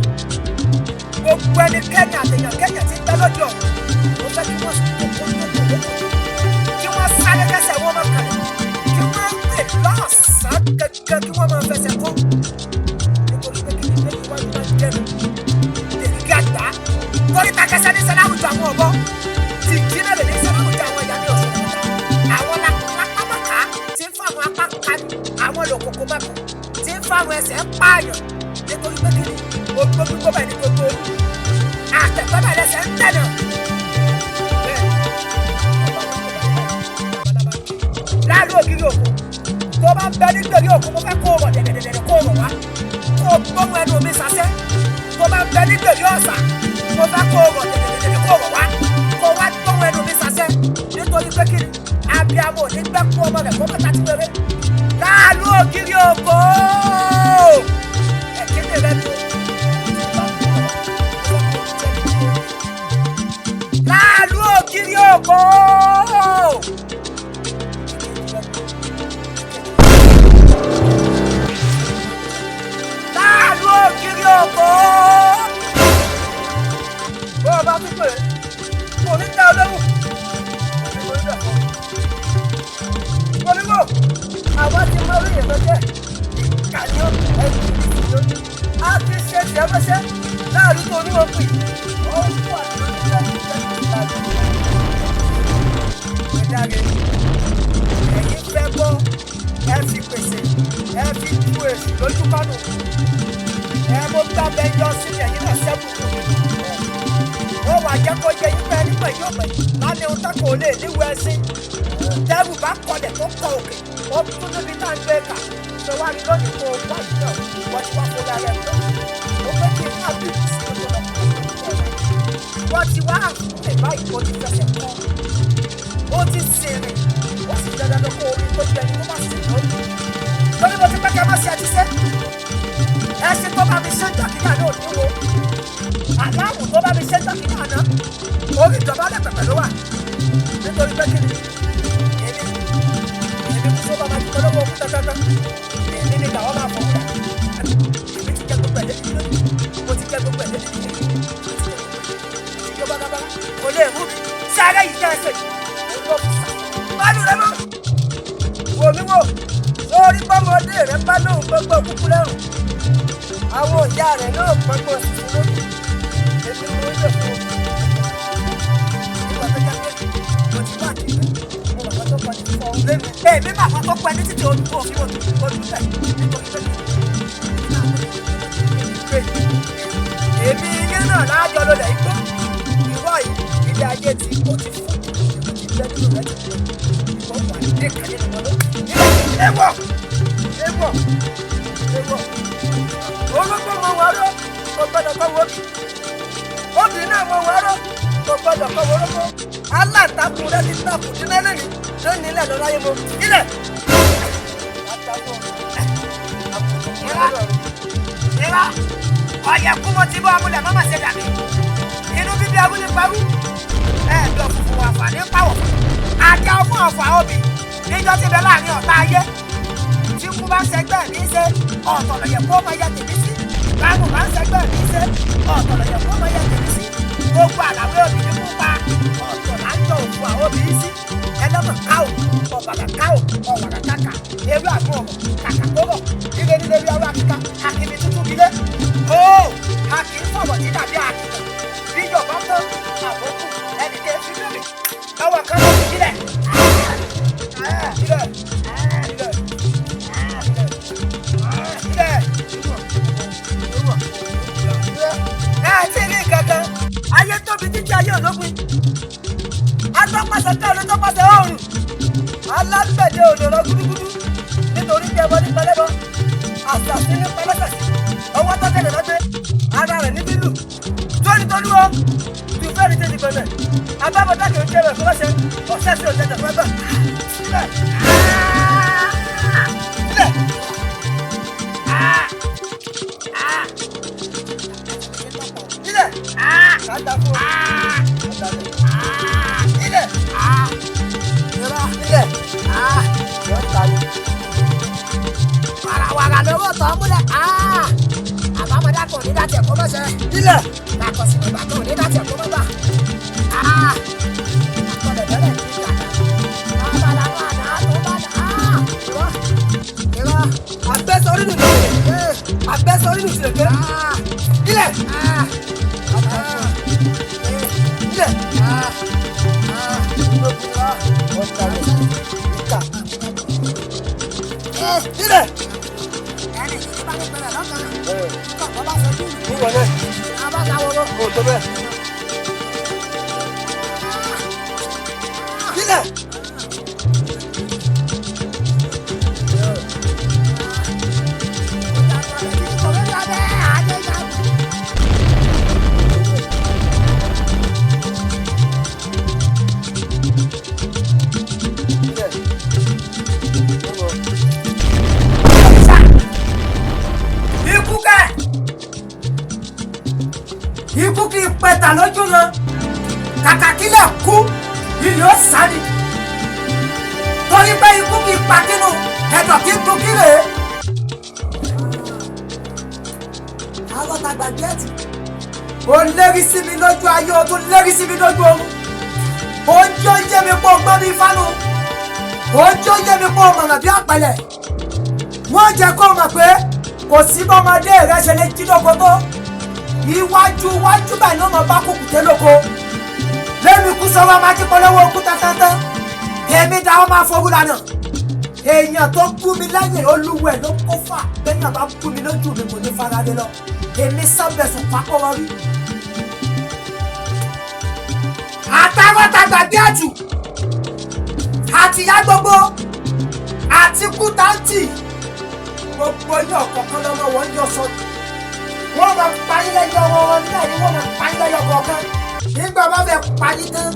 [SPEAKER 1] gbogbo ẹnikẹ́ni àtẹ̀yàn kẹ́yàn ti ń bẹ́ lójú ọ̀hún mo fẹ́ kí wọ́n kí wọ́n sáré kẹsẹ̀ wọ́n máa kàlẹ̀ kí wọ́n pè lọ́sàn-án gẹ́gẹ́ kí wọ́n máa fẹsẹ̀ kọ́ nítorí pé kí ni pé iwájú máa ń jẹ́nu èyí kí á gbogbo bẹ́ẹ̀ ni gbogbo àtẹ̀gbẹ́ bẹ́ẹ̀ lẹ́sẹ̀ ń tẹ̀nà. láàrin ògiri òkú tó bá ń bẹ nítorí òkú mo fẹ́ kó o rọ̀ dẹ̀dẹ̀dẹ̀dẹ̀ kó o rọ̀ wá kó o gbóhùn ẹnu mi sasẹ́ tó bá ń bẹ nítorí ọ̀sà mo fẹ́ kó o rọ̀ dẹ̀dẹ̀dẹ̀dẹ̀ kó o rọ̀ wá kó o wá gbóhùn ẹnu mi sasẹ́ nítorí pé kí ni abiyamọ ní gbẹ́ kú ọmọ rẹ̀ kó mọ̀ tàbí wẹrẹ láàrin ògiri òkú ẹ̀kíní rẹ̀ ni láàrin ògiri òkú. Kiri oko. Bó o bá tún pè é, kò ní dá olóhùn. Onígbò, àwa ti mọ orí ìyẹ̀fẹ́ jẹ́. Kàyọ́ ẹ̀yìn ìdíje lónìí. A ti ṣe ìṣẹ́fẹ́ṣẹ́ láàrin tó oníwọ̀n pè. Ó ń fún àtúntò ìdájọ́. Ẹ̀yin fẹ́ bọ́, ẹ fi pèsè, ẹ fi tú èsì lójú kánú. Mo gbà bẹ yọ sílẹ̀ yín náà sẹ́kù. Ó wà jẹ́ kó yẹ yín pẹ́ nígbà yóò pẹ́. Lálẹ́ ohun tó kò lè níwọ̀ ẹsìn. Tẹ́rù bá kọlẹ̀ tó kọ òkè. Ó tún níbi náà ń gbé kà. Ṣé wàá rí lónìí kó o wá yìí náà? Wọ́n ti wá kó lára ẹ̀ lọ. Ó fẹ́ kí n má bí ìsìn tó lọ. Wọ́n ti wá àfihàn báyìí kó ti fẹsẹ̀ kọ́. Ó ti sèrè. Ó sì dandan lọ kó omi tó jẹ ní kó má sì lórí. Lórí mo ti pẹ́ kẹ́ má ṣe àtisẹ́. Ẹṣin tó bá mi ṣe dọ́kítà náà ní wo aláwọ̀ tó bá mi ṣe dọ́kítà náà orí ìjọba lẹ́pẹ̀pẹ̀ ló wà nítorí pé kí ni èmi kú tó bá máa dúpẹ́ lọ́wọ́ òkú tẹ́tẹ́tẹ́ èmi ni làwọn máa fọwọ́ dà èmi ti jẹ́ gbogbo ẹ̀ lẹ́yìn lónìí mo ti jẹ́ gbogbo ẹ̀ lẹ́yìn lónìí ìjọba dábà kò lè mú mi sáré yìí kẹ́sẹ̀ báàlù rẹ mọ́ wò mí wò sórí bọ́mọdé rẹ bá lóhùn gbogbo kúkú lẹ́rù àwọn ìyá rẹ̀ náà gbọ́gbọ́ sí lórí èmi ni wọ́n lè fún un. Nígbà tó jẹ́ pé mo ti wá àdìgbẹ́, mo bàbá tó kọ́ ní fún ọ lémi. Èmi bàbá tó pẹ́ ní títí ojú òfin ojú bẹ̀ nítorí pé èmi ilé náà láàjọ lọlẹ̀ igbó. Ìwọ yìí ilé ayé tí ó ti fún ìlú ti bẹ́ nínú rẹ̀ ti fún ìwọ wà ní ìkànnì ìrànlọ́. Ewọ̀ ewọ̀ ewọ̀. Ológbò mọ wọn rọ kò gbọ́dọ̀ kọ wọbi obìnrin náà mọ wọn rọ kò gbọ́dọ̀ kọ wọlọgbọ alátakùn rẹ ti takùn dín lẹ́lẹ́ni lónìí ilẹ̀ lọ́la yé mo ilẹ̀. ìrà ọ̀yẹ̀ kú mo ti bọ́ amúlẹ̀ mọ́mọ́ ṣe dàbí inú bíbí abúlé parú ẹ̀ẹ́dọ̀ funfun wàfà ní pàwọ̀ àjà fún ọ̀fà obì níjọ́ ti bẹ láàrin ọ̀tá ayé tí kú bá ń ṣẹgbẹ́ mi ṣe ọ̀tọ̀ lọ̀yẹ̀ kó máa yẹ tèmi sí báwo bá ń ṣẹgbẹ́ mi ṣe ọ̀tọ̀ lọ̀yẹ̀ kó máa yẹ tèmi sí gbogbo àlàwé obìnrin kú pa ọ̀tọ̀ là ń jọ òkú àwọn obìnrin sí ẹlẹ́mọ̀ káò ọ̀bàlà káò ọ̀wàrà kàkà ewé àgbo ọ̀rọ̀ kàkà tó rọ̀ ilé nílé bí ọwọ́ akíká akíbi tuntun bílé ó akí ń sọ̀rọ̀ tí dàbí àkìtàn bíjọba tán àbókù ẹnì kẹ́ fi bèrè lọ́wọ́ kan ló fi sílẹ̀ ti rí kankan ayé tóbi títí ayé ológun atọ́pàṣẹ tí olótọ́pàṣẹ ọ̀run alágbẹ̀dẹ òdòdó gúdúgúdú nítorí tí ẹbọ ní pẹlẹbọ àṣàṣì ní pẹlẹsẹsì ọwọ́ tọ́kẹ̀lẹ̀ lọ́gbẹ́ ara rẹ̀ ní bílù tóní tó lúwọ́ ju fẹ́ẹ̀rì tẹ́lẹ̀ gbẹ̀mẹ̀ abábọ̀dá kìí jẹ́ rẹ̀ fọlọ́ṣẹ ọ̀ṣẹ́ sí òjẹ̀jẹ̀ fún ẹgbẹ́ sílẹ̀ sílẹ̀ sílẹ̀ kàtà fún sílẹ̀ ìrọ̀ sílẹ̀ yóò ta ni wàràwàrà lówó tọ́ múlẹ̀ àbámọ́dá kò ní dàtẹ̀ kó mọ̀ṣẹ́ sílẹ̀ làkọ̀sí bàbá kò ní dàtẹ̀ kó mọ̀ bà àkọlẹ̀ bẹ̀rẹ̀ ní ìgbà bàbá làwọn àná tó bá dà ìrọ̀ àgbẹ̀sọ̀rí nù sílẹ̀ àgbẹ̀sọ̀rí nù sílẹ̀ sílẹ̀ sílẹ̀ sílẹ̀.
[SPEAKER 9] wọ̀ náà. Abájáwọ̀ lọ. O tó bẹ́ẹ̀. Kílẹ̀.
[SPEAKER 1] Ikú kì í pẹ̀tà lójú yan kàkà kílẹ̀ kú ilé ó sáré torí pé ikú kì í pa kínú ẹ̀dọ̀ kì í kú kílè. àwọn tàgbà gẹ́ẹ̀tì ó lérí sí mi lójú ayé ó tún lérí sí mi lójú oorun ó ń jó yé mi pọ̀ gbọ́ mi fánú ó ń jó yé mi pọ̀ mọ̀nà bí àpẹlẹ̀ wọ́n jẹ́ kó mọ̀ pé kò sí bọ́mọdé rẹ̀ ṣe lè jí lóko tó iwájú báyìí ló mọ̀ bá kúkúté lóko lẹ́mi kú sọ́wọ́ máa jí polówó kú tẹ́tẹ́tẹ́ èmi dáwọ́ máa fowó lánàá èèyàn tó bú mi lẹ́yìn olúwẹ̀ ló kó fà bẹ́ẹ̀yàn bá bú mi lójú mi kò ní faradé lọ èmi sábẹ̀sùn pápọ̀ wọn rí. àtàwọ̀tàgbà bí àjù àtìyá gbogbo àti kútáǹtì gbogbo yóò kọ̀ọ̀kan lọ́mọ wọn yóò sọ́dún wọ́n máa parí lẹ́yìn ọwọ́ wọn nílẹ̀ ni wọ́n máa parí lẹ́yìn kọ̀ọ̀kan nígbà bá fẹ́ parí tán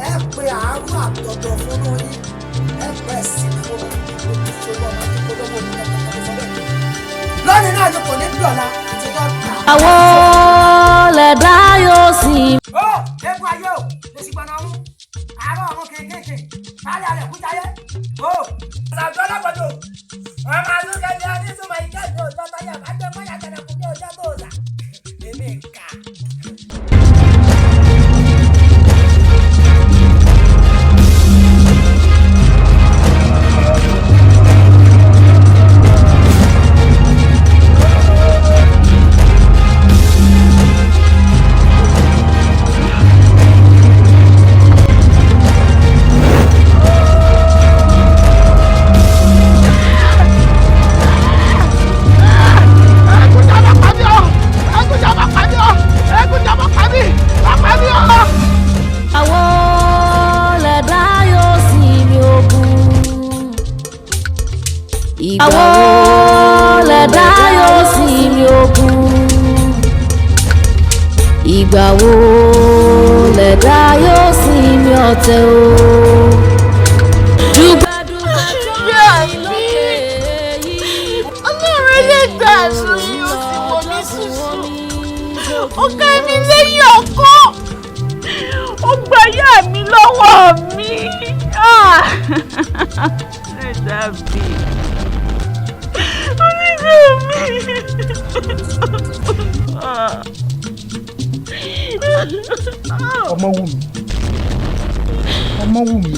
[SPEAKER 1] ẹ pé àárọ̀ àtọ̀dọ̀ fún yín ẹ pẹ́ sí fún ìṣòro ọmọ tó polówó ní ẹ̀ka sọ bẹ́ẹ̀. lónìí náà ni kò ní dọ̀la àti wọ́n ta.
[SPEAKER 10] àwọn lẹ̀dá yóò sì.
[SPEAKER 1] ó egun ayé o lè sì gbọ́nà ọ̀hún àárọ̀ ọ̀hún kéékèèké báyà rẹ̀ kújáyé ó. ṣàjọ lápọ̀jù ọmọ àlùkẹ́ ni onísùnmọ̀ ìkẹ́jọ́ òjò tọ́jà bá gbé mọ́yà tẹ̀lẹ̀kùn ní ọjọ́ tó ọ̀sà èmi kà.
[SPEAKER 10] àwọn lẹ̀dá yóò sinmi ogun ìgbà wo lẹ̀dá yóò sinmi ọ̀tẹ̀ o. dùgbàdùgbà tó ń lókè yìí.
[SPEAKER 6] ọlọ́run ẹlẹ́dàá aṣọ yìí ó sì wọ̀ mí ṣùṣù ó ká mi lẹ́yìn ọkọ ó gba ìyá mi lọ́wọ́ mi. ẹ̀dá mi.
[SPEAKER 5] ọmọ wù mí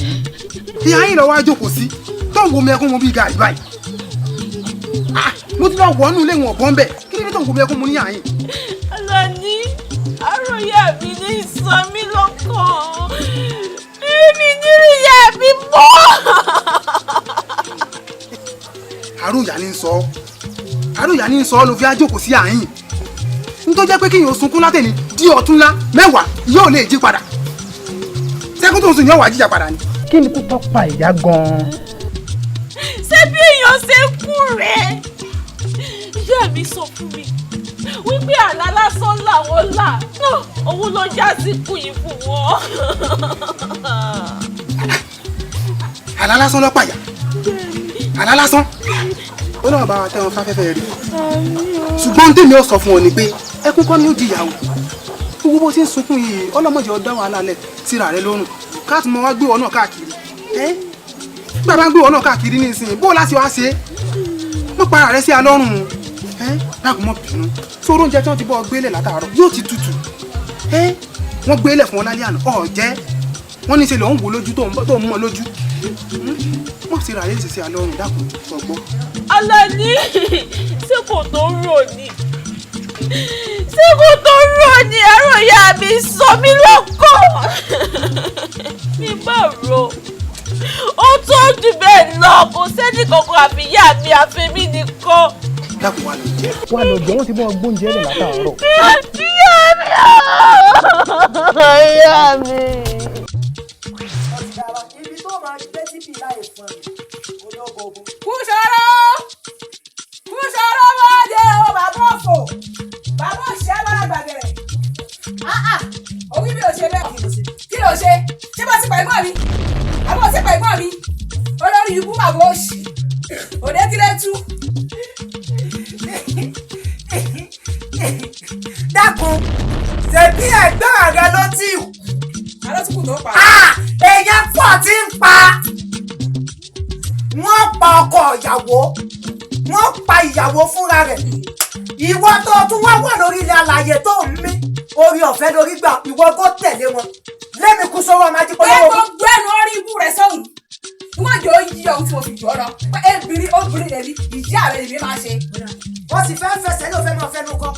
[SPEAKER 5] ìyá yín lọ wá jókòó sí tó ń wo mi ẹkún mo bí gàrí báyìí mo ti lọ wọnú ilé wọn bọ́n bẹ̀ kí ni tó ń wo mi ẹkún mo ní àyìn.
[SPEAKER 6] Alani àròyé mi ní sọ mí lọ́kàn èmi nírí ìyá mi mọ́.
[SPEAKER 5] àròyà ní sọ ló fi àjókòó sí àyìn n tó jẹ́ pé kíyàn sunkún látẹ̀ni di ọ̀túnla mẹ́wàá yóò lè jí padà sẹ́kún tó ń sùn yóò wá jíjà padà ni. kí ni kó tọ́ pa ìyá gan-an.
[SPEAKER 6] ṣé bí èèyàn ṣe kú rẹ̀ ìyá mi sọ fún mi wípé àlá lásán làwọn là òun ló já sí kú yìí fún wọn.
[SPEAKER 5] àlá lásán ló pàyà àlá lásán ó náà bá wa tẹ́wọn fáfẹ́fẹ́ rí ṣùgbọ́n tèmi ó sọ fún ọ ni pé ẹkún kọ́ ni ó jìyà o gbogbo bó ti ń sunkún yìí ọlọ́mọdé ọdá wàhálà lẹ̀ síra rẹ lọ́rùn káàtì mọ́ wá gbé ọ náà káàkiri bàbá ń gbé ọ náà káàkiri ní ìsìn bó láti wá ṣe mọ́ para rẹ sí alọ́rùn dákun mọ́ bínú sóró oúnjẹ tí wọ́n ti bọ́ gbélé látàárọ̀ yóò ti tutù wọ́n gbélé fún ọ lálẹ́ àná ọ̀jẹ́ wọ́n ní ṣe lọ́n wò lójú tó ń mọ́ lójú mọ́ síra rẹ sí alọ́rùn dákun sọ̀gbọ́.
[SPEAKER 6] Alani ṣé kò tó rò ní ṣé kò tó rò ní ẹ̀rọ ìyá mi sọ mí lọ́kọ̀ mi bá rò ó tó jù bẹ́ẹ̀ lọ kò sẹ́ni kankan àfi ìyá mi àfi mí nìkan
[SPEAKER 5] dákun wà lọ jọ wọn ti bọ́ gbóúnjẹ rẹ̀ látàárọ̀.
[SPEAKER 8] ìyá mi.
[SPEAKER 1] ibi tó máa gbé síbi láì fún mi olóko ogun. Kúṣọ́rọ́ máa dé o bàbá òfò bàbá òṣìṣẹ́ alágbàgẹ̀rẹ̀. Òwí mi ò ṣe bẹ́ẹ̀. Kí ló ṣe? Ṣé bá ti pa ẹ̀gbọ́n mi? Àbọ̀ ti pa ẹ̀gbọ́n mi? Olórí ikú bàbá òṣì. Òde kílẹ̀ tú. Dákun, ṣèbí ẹ̀gbọ́n rẹ ló tì wù. Àlọ́ tí kù tó pa. Èèyàn pọ̀ tí ń pa. Wọ́n pa ọkọ ìyàwó. Wọ́n pa ìyàwó fúnra rẹ̀. Ìwọ tó tún wá wà lórí ilẹ̀ alàyè tó ń mí. Orí ọ̀fẹ́ lórí gbà ìwọ kó tẹ̀lé wọn. Lẹ́mi kú sọ́wọ́ máa jí pé lọ́wọ́. Bẹ́ẹ̀ gbogbo ẹnu orí ibú rẹ̀ sọ́hùn. Wọ́n jọ yí ohun tí mo fi jọ lọ. Obìnrin rẹ̀ ni ìyá rẹ̀ lèmi máa ṣe. Wọ́n sì fẹ́ fẹsẹ̀ ló fẹ́ máa fẹnu kọ́.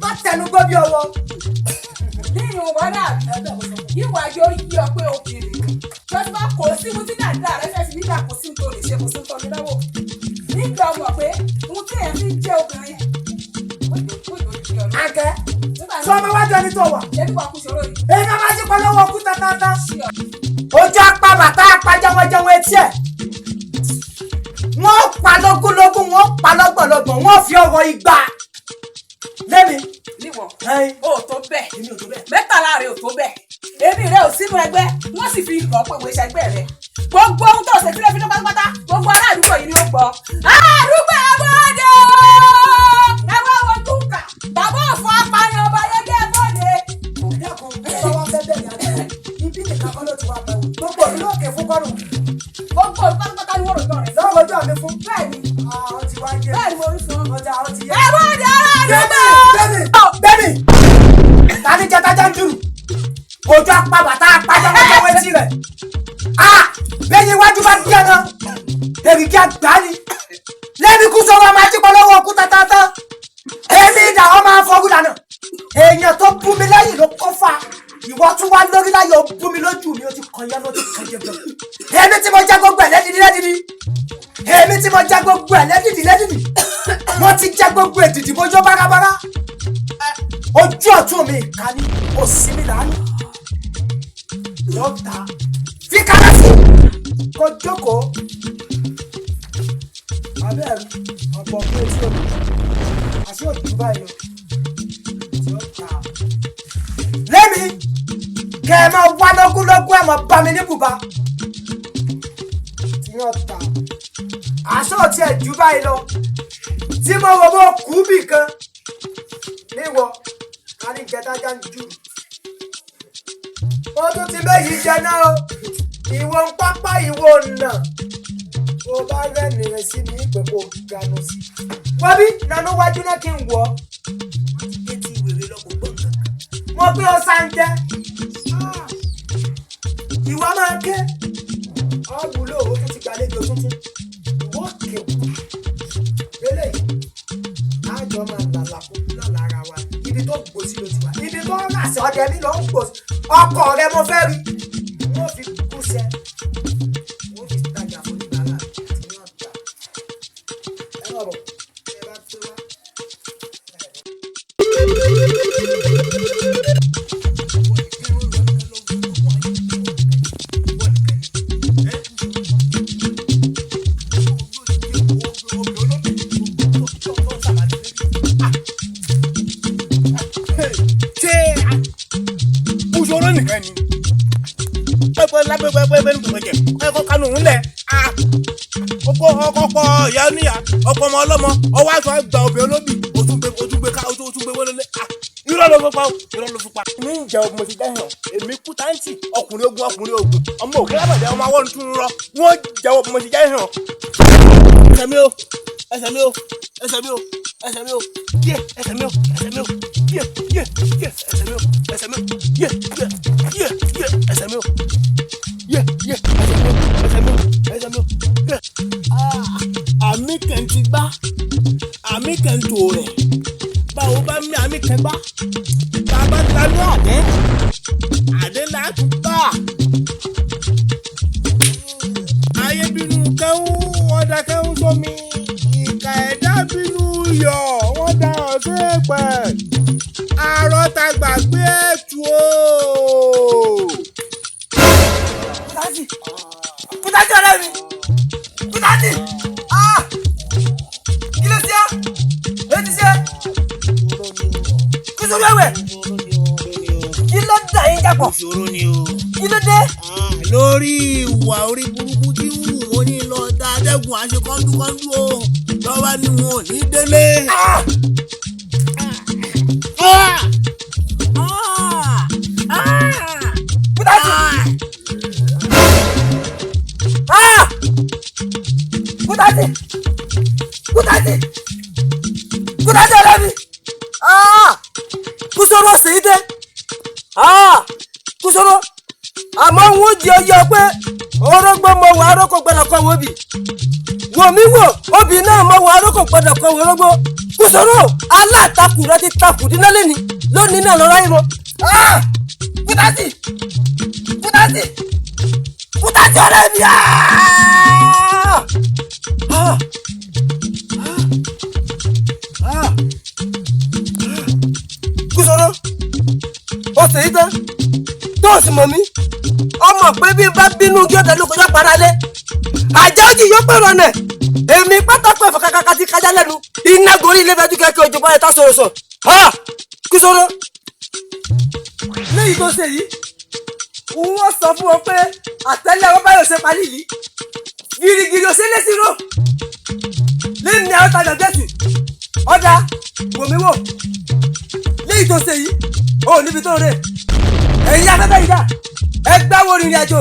[SPEAKER 1] Má tẹnu gbó bí ọwọ́. Nínú wọn náà ìwà jọ yí ọ pé obìnrin. Lọ́sí bá kò sí mú tí nàìjíríà rẹ̀ fẹ́ fi nígbà kò sí tó lè ṣe kò sí tó lè lọ́wọ́. Nígbà ọmọ pé ohun tí èèyàn fi ń jẹ́ obìnrin. Àgẹ́ tí ọmọ wájú ẹni tó wà. Èmi wà kú ṣòro yìí. Èmi máa ṣe pẹ̀lú owó kú tátátá. Ojú apá bàtà apá jẹ́wọ́jẹ́wọ́ etí ẹ̀. Wọ́n pa lógúnlógún, wọ́n pa lọ́gbọ̀nlọ́gbọ̀n, wọ́n fi ọwọ́ igba. Lémi. Níwọ̀, o ò tó bẹ́ẹ̀. Èmi ò tó bẹ́ẹ̀. Mẹ́tàlá rẹ̀ ò tó bẹ́ẹ̀. Èmi rẹ̀ ò sínú ẹgbẹ́, wọ́n sì fi ìkọ̀ pé ìwé ìṣẹ́gbẹ́ rẹ̀. Gbogbo ohun tó ṣe sílẹ̀ fi ló pátápátá, gbogbo ará àdúgbò yìí ni ó gbọ́. Àdúgbò ẹ̀bọ̀dé! Ẹ̀wọ̀n wo túkà, bàbá òfò apààyàn ọba yẹ́gẹ́ ẹ̀bọ̀dé. Òdẹ́kun, ẹ̀sọ́ wọn fẹ́ bẹ̀rẹ̀ àgbẹ̀. Ibi nìkan kọ́ ló ti wá bẹ̀rù. Gbogbo òbí lókè fún kọ́rùn. Gbogbo pátápátá ni wọ́n rò jọ rẹ̀. Lọ́wọ́ ojú àmì fún. Bẹ́ẹ̀ni. Ó ti wá jẹ́. Bẹ́ẹ̀ni mo rí fún ọ. Ọjà ó ti yẹ. Ẹ̀bọ̀dé àdúgbò! Bẹ́ẹ̀ni! Tani jẹ́ tájá ń dùrù? Ojú apá bàtà apá jẹ́wọ́jẹ́wọ́ etí rẹ̀. Bẹ́ẹ̀ni iwájú bá díẹ̀ náà. Èrìgì àgbà ni. Lẹ́mi kú sọ́wọ́ máa jí pọ́lọ́wọ́ òkú tátátá. Èmi ìdá ọmọ afọ́gùn dànù. Èèyàn tó bú mi lẹ́yìn ló kọ́ fa. Ìwọ tún wá lórí láyé ó bú mi lójú mi ó ti kàn yá ló ti kàn jẹ bẹ́ẹ̀. Èmi tí mo jẹ́ gbogbo ẹ̀ lẹ́dìdì. Èmi tí mo jẹ́ gbogbo ẹ̀ lẹ́dìdì. Mo ti jẹ́ gbogbo èdìdì bójó bárabárá. Ojú ọ̀tún mi ìka ní òsì mi lánàá. Dọ́kítà fi kára sí kó jókòó. Abẹ́rẹ́ ọ̀pọ̀ fún etí òbí. Àṣé òtún báyìí lọ. Dọ́kítà. Lẹ́mi kẹ́ ẹ máa wá lógúnlógún ẹ̀ máa bá mi ní bùbá. Tí yóò ta. Àṣé òtí ẹ̀ jù báyìí lọ. Tí mo wò bó kú bì kan. Níwọ̀ ká ní jẹ́tájá ń jù. Ó tún ti méjì jẹ náà o. Ìwọ ń pápá ìwọ nà. Tó bá rẹ́ni rẹ̀ sí mi pé kò ganu sí. Wọ́n bí nanú wájú náà kí n wọ̀. Wọ́n ti gé tí ìwèrè lọ́kọ̀ gbọ̀ngàn. Mo pé ó sáńjẹ́. Ìwọ máa ké. Ọ̀wúlò ó tún ti gbàlejò tuntun. Ìwọ kéwù. Eléyìí, àjọ máa lálàkó lára wa. Ibi tó gbòsí ló ti wà. Ibi tó rà sí ọdẹ mi ló ń gbòsí. Ọkọ rẹ mo fẹ́ rí. Wọ́n fi kú sẹ́. Wọ́n fi tajà fún ìgbàlá àti ní ọ̀tá. Ẹ lọ́rọ̀ ẹ bá tó wá.
[SPEAKER 5] Nìkan ni pẹpẹ lápẹpẹ bẹnu tó jẹ ẹkọ kanu ńlẹ ọkọ ìyá níyà ọkọ ọmọ ọlọmọ ọwọ àtọ àgbà obì olóbì òtúgbẹ wọlé irọ́ ló fipá irọ́ ló fipá. mi ń jẹ ọmọ ti dá hàn èmi kú táǹtì ọkùnrin ogun ọmọ òkè lábàdẹ ọmọ àwọn tún rọ wọn jẹ́wọ́ ọmọ ti dá hàn. ẹsẹ̀ mi o ẹsẹ̀ mi o ẹsẹ̀ mi o ẹsẹ̀ mi o yé ẹsẹ̀ mi o ẹsẹ̀ mi o yé ẹsẹ̀ mi o ẹsẹ̀ mi o yé ẹsẹ̀ mi o yé ẹsẹ̀ mi o ẹsẹ̀ mi o yé. àmì kẹ́ntì gbá àmì kẹ́ntò rẹ̀ báwo bá mi àmì kẹ́gbá bàbá tanú àdé láti bá ayé bínú kẹ́hún ọ̀dà kẹ́hún sómi ìkà ẹ̀dá bínú
[SPEAKER 11] pẹ́pẹ́ àárọ̀ ta gbàgbé ètò o.
[SPEAKER 9] Kúdájì ọ̀rẹ́ mi Kúdájì kí ló ṣe ọ́ èyí ti ṣe kúsùn wẹ́wẹ́ kí ló dà yín jápọ̀ kí ló dé.
[SPEAKER 11] lórí ìwà orí burúkú tí ń wù wọ́n ní lọ dá Adégún àṣẹ kọ́ńdúkọ́ńdú o lọ́wọ́ ni wọn ò ní délé.
[SPEAKER 9] Kúdájì ọ̀rẹ́ mi kúsòrò sèyí dé kúsòrò àmọ́ ń wú di ọyọ pé orógbó mọ wà arókò gbọdọ̀ kọ wo bì wò mí wò obì náà mọ wà arókò gbọdọ̀ kọ wo orógbó kúsòrò alátakùn rẹ ti takùn dínà lẹ́ni lónìí náà lọ́ra yìí mọ́ Kúdájì ọ̀rẹ́ mi kúsòrò ó sèyí tán tó o sì mọ̀ mí ọmọ pé bí n bá bínú kí ọ̀dọ̀ ló kọjá para lé àjẹ́jì yóò pèrò ọ̀nà èmi pátákó ẹ̀fọ́ kàkàkà ti kájá lẹ́nu iná gorí ilé fẹ́jú kẹ́kẹ́ òjò báyìí tá sọ̀rọ̀ sọ̀ kúsòrò léyìí tó ṣe yìí wọ́n sọ fún ọ pé àtẹ́lẹ̀ wọn báyọ̀ ṣe parí yìí gírígírí ọ̀ṣẹ́ lé sí ró lẹ́yìn àwọn tajà gẹ̀ẹ́sì ọ̀dà wòmíwò léyìí tó ṣe yìí ó níbi tó rè ẹ̀yin afẹ́fẹ́ yìí dà ẹgbẹ́ wo rìnrìn àjò.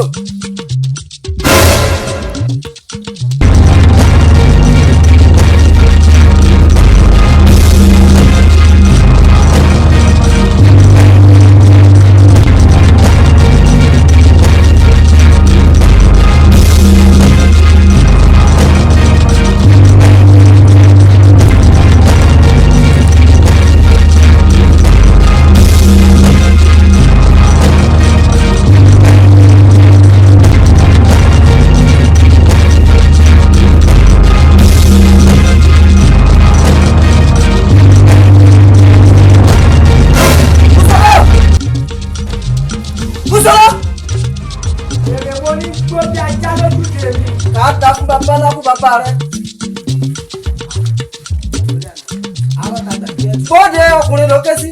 [SPEAKER 9] Bóde ọkùnrin ló ké sí.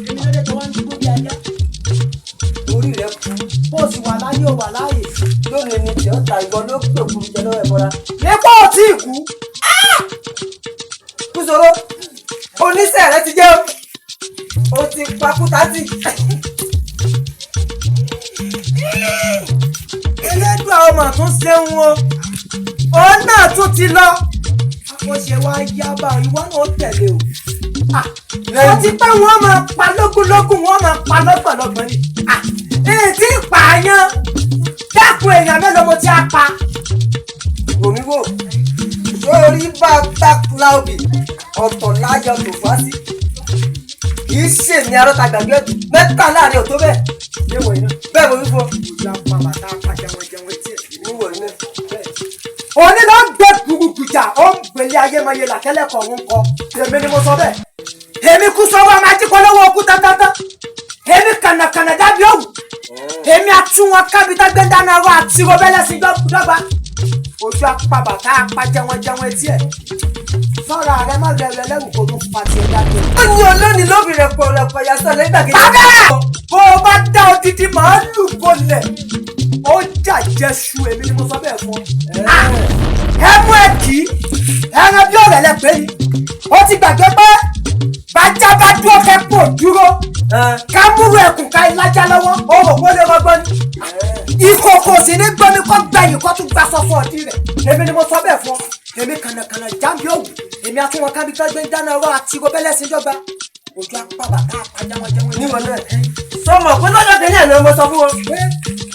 [SPEAKER 1] Èmi ló dé tó wá ń dúró bí ajá.
[SPEAKER 9] Orí rẹ̀ kú.
[SPEAKER 1] Bó o sì wà láyé ò wà láàyè.
[SPEAKER 9] Lónìí ni tí ó ta ìbọn ló pè kúrú jẹ lọ́wọ́ ẹ̀bọra.
[SPEAKER 1] Nípa ọtí ìkú.
[SPEAKER 9] Kúsòrò oníṣẹ́ rẹ ti jẹ́ o ti pa Kúdájì.
[SPEAKER 1] Elédùn àwọn ọmọ tó ń ṣeun o. Òun náà tún ti lọ. Àkọsẹ wa yá bá ìwọ náà tẹ̀lé o. Wọ́n ti pẹ́ wọ́n máa pa lógúnlógún wọ́n máa pa lọ́gbọ̀nlọ́gbọ̀n ni. Èyí tí ń pààyàn dákun èèyàn mélòó mo ti á pa.
[SPEAKER 9] Òmíwò sórí bá tákùlá òbí ọ̀tọ̀ láyọ̀ tó fà sí. Kì í ṣèmi arọ́ta gbàgbé ẹ̀dùn mẹ́ta láàrin òtó bẹ́ẹ̀.
[SPEAKER 1] Léwọ̀ iná.
[SPEAKER 9] Bẹ́ẹ̀ mo wí fún ọ.
[SPEAKER 1] Ìyá pa bàtà pa jẹun etí ẹ̀.
[SPEAKER 9] Níwọ̀ iná.
[SPEAKER 1] Òní ló ń gbé gbùgbùjà ó ń gbélé ayémọye làkẹ́lẹ́ kan ń kọ. Èmi ni mo sọ bẹ́ẹ̀. Èmi kú sọ́wọ́ máa jí polówó okú tátátá. Èmi kànàkànà dábí òwú. Èmi àtúnwọ̀n kábítá gbẹ́dáná wa àti robẹ́lẹ́ sí dọ́gba. Ojú apá bàtà apá jẹun etí ẹ̀. Sọ́ra rẹ má bẹ̀rẹ̀ lẹ́rù kò tún fa tiẹ̀ dájú.
[SPEAKER 9] Ó ní olóòní lóbìnrin pọ̀ yasọ̀ lẹ́gbàgede.
[SPEAKER 1] Bàbá! Bó o bá dá odidi màálù bolẹ̀, ó jàjẹ́ su èmi ni mo sọ bẹ́ẹ̀ fún ọ. Ẹ mú ẹ kì í, ẹran bí ọ̀rẹ́ lẹ pé ni. Ó ti gbàgbé pé bàjá bá dúró kẹ́kọ̀ọ́ dúró. Ká múrò ẹkùn ká ilájà lọ́wọ́, ó rò wọ́n lè rọgbọ́n ni. Ìkòkò sì ní gbọ́mi kọ́ gbẹ̀yìn kọ́ tún gba sọ́fọ́ ọdí rẹ̀. Èmi ni mo sọ bẹ́ẹ̀ fún ọ. Èmi kànàkànà jáǹbí òwú. Èmi àtúnwọ̀n kábítá gbé dáná ọ̀rọ̀ àti robẹ́lẹ́ sí dọ́gba. Ojú apá bàtà apá jẹun
[SPEAKER 9] níwọ̀n náà. Sọmọ pé lọ́jọ́ kẹ́yìn àná mo sọ fún wọn.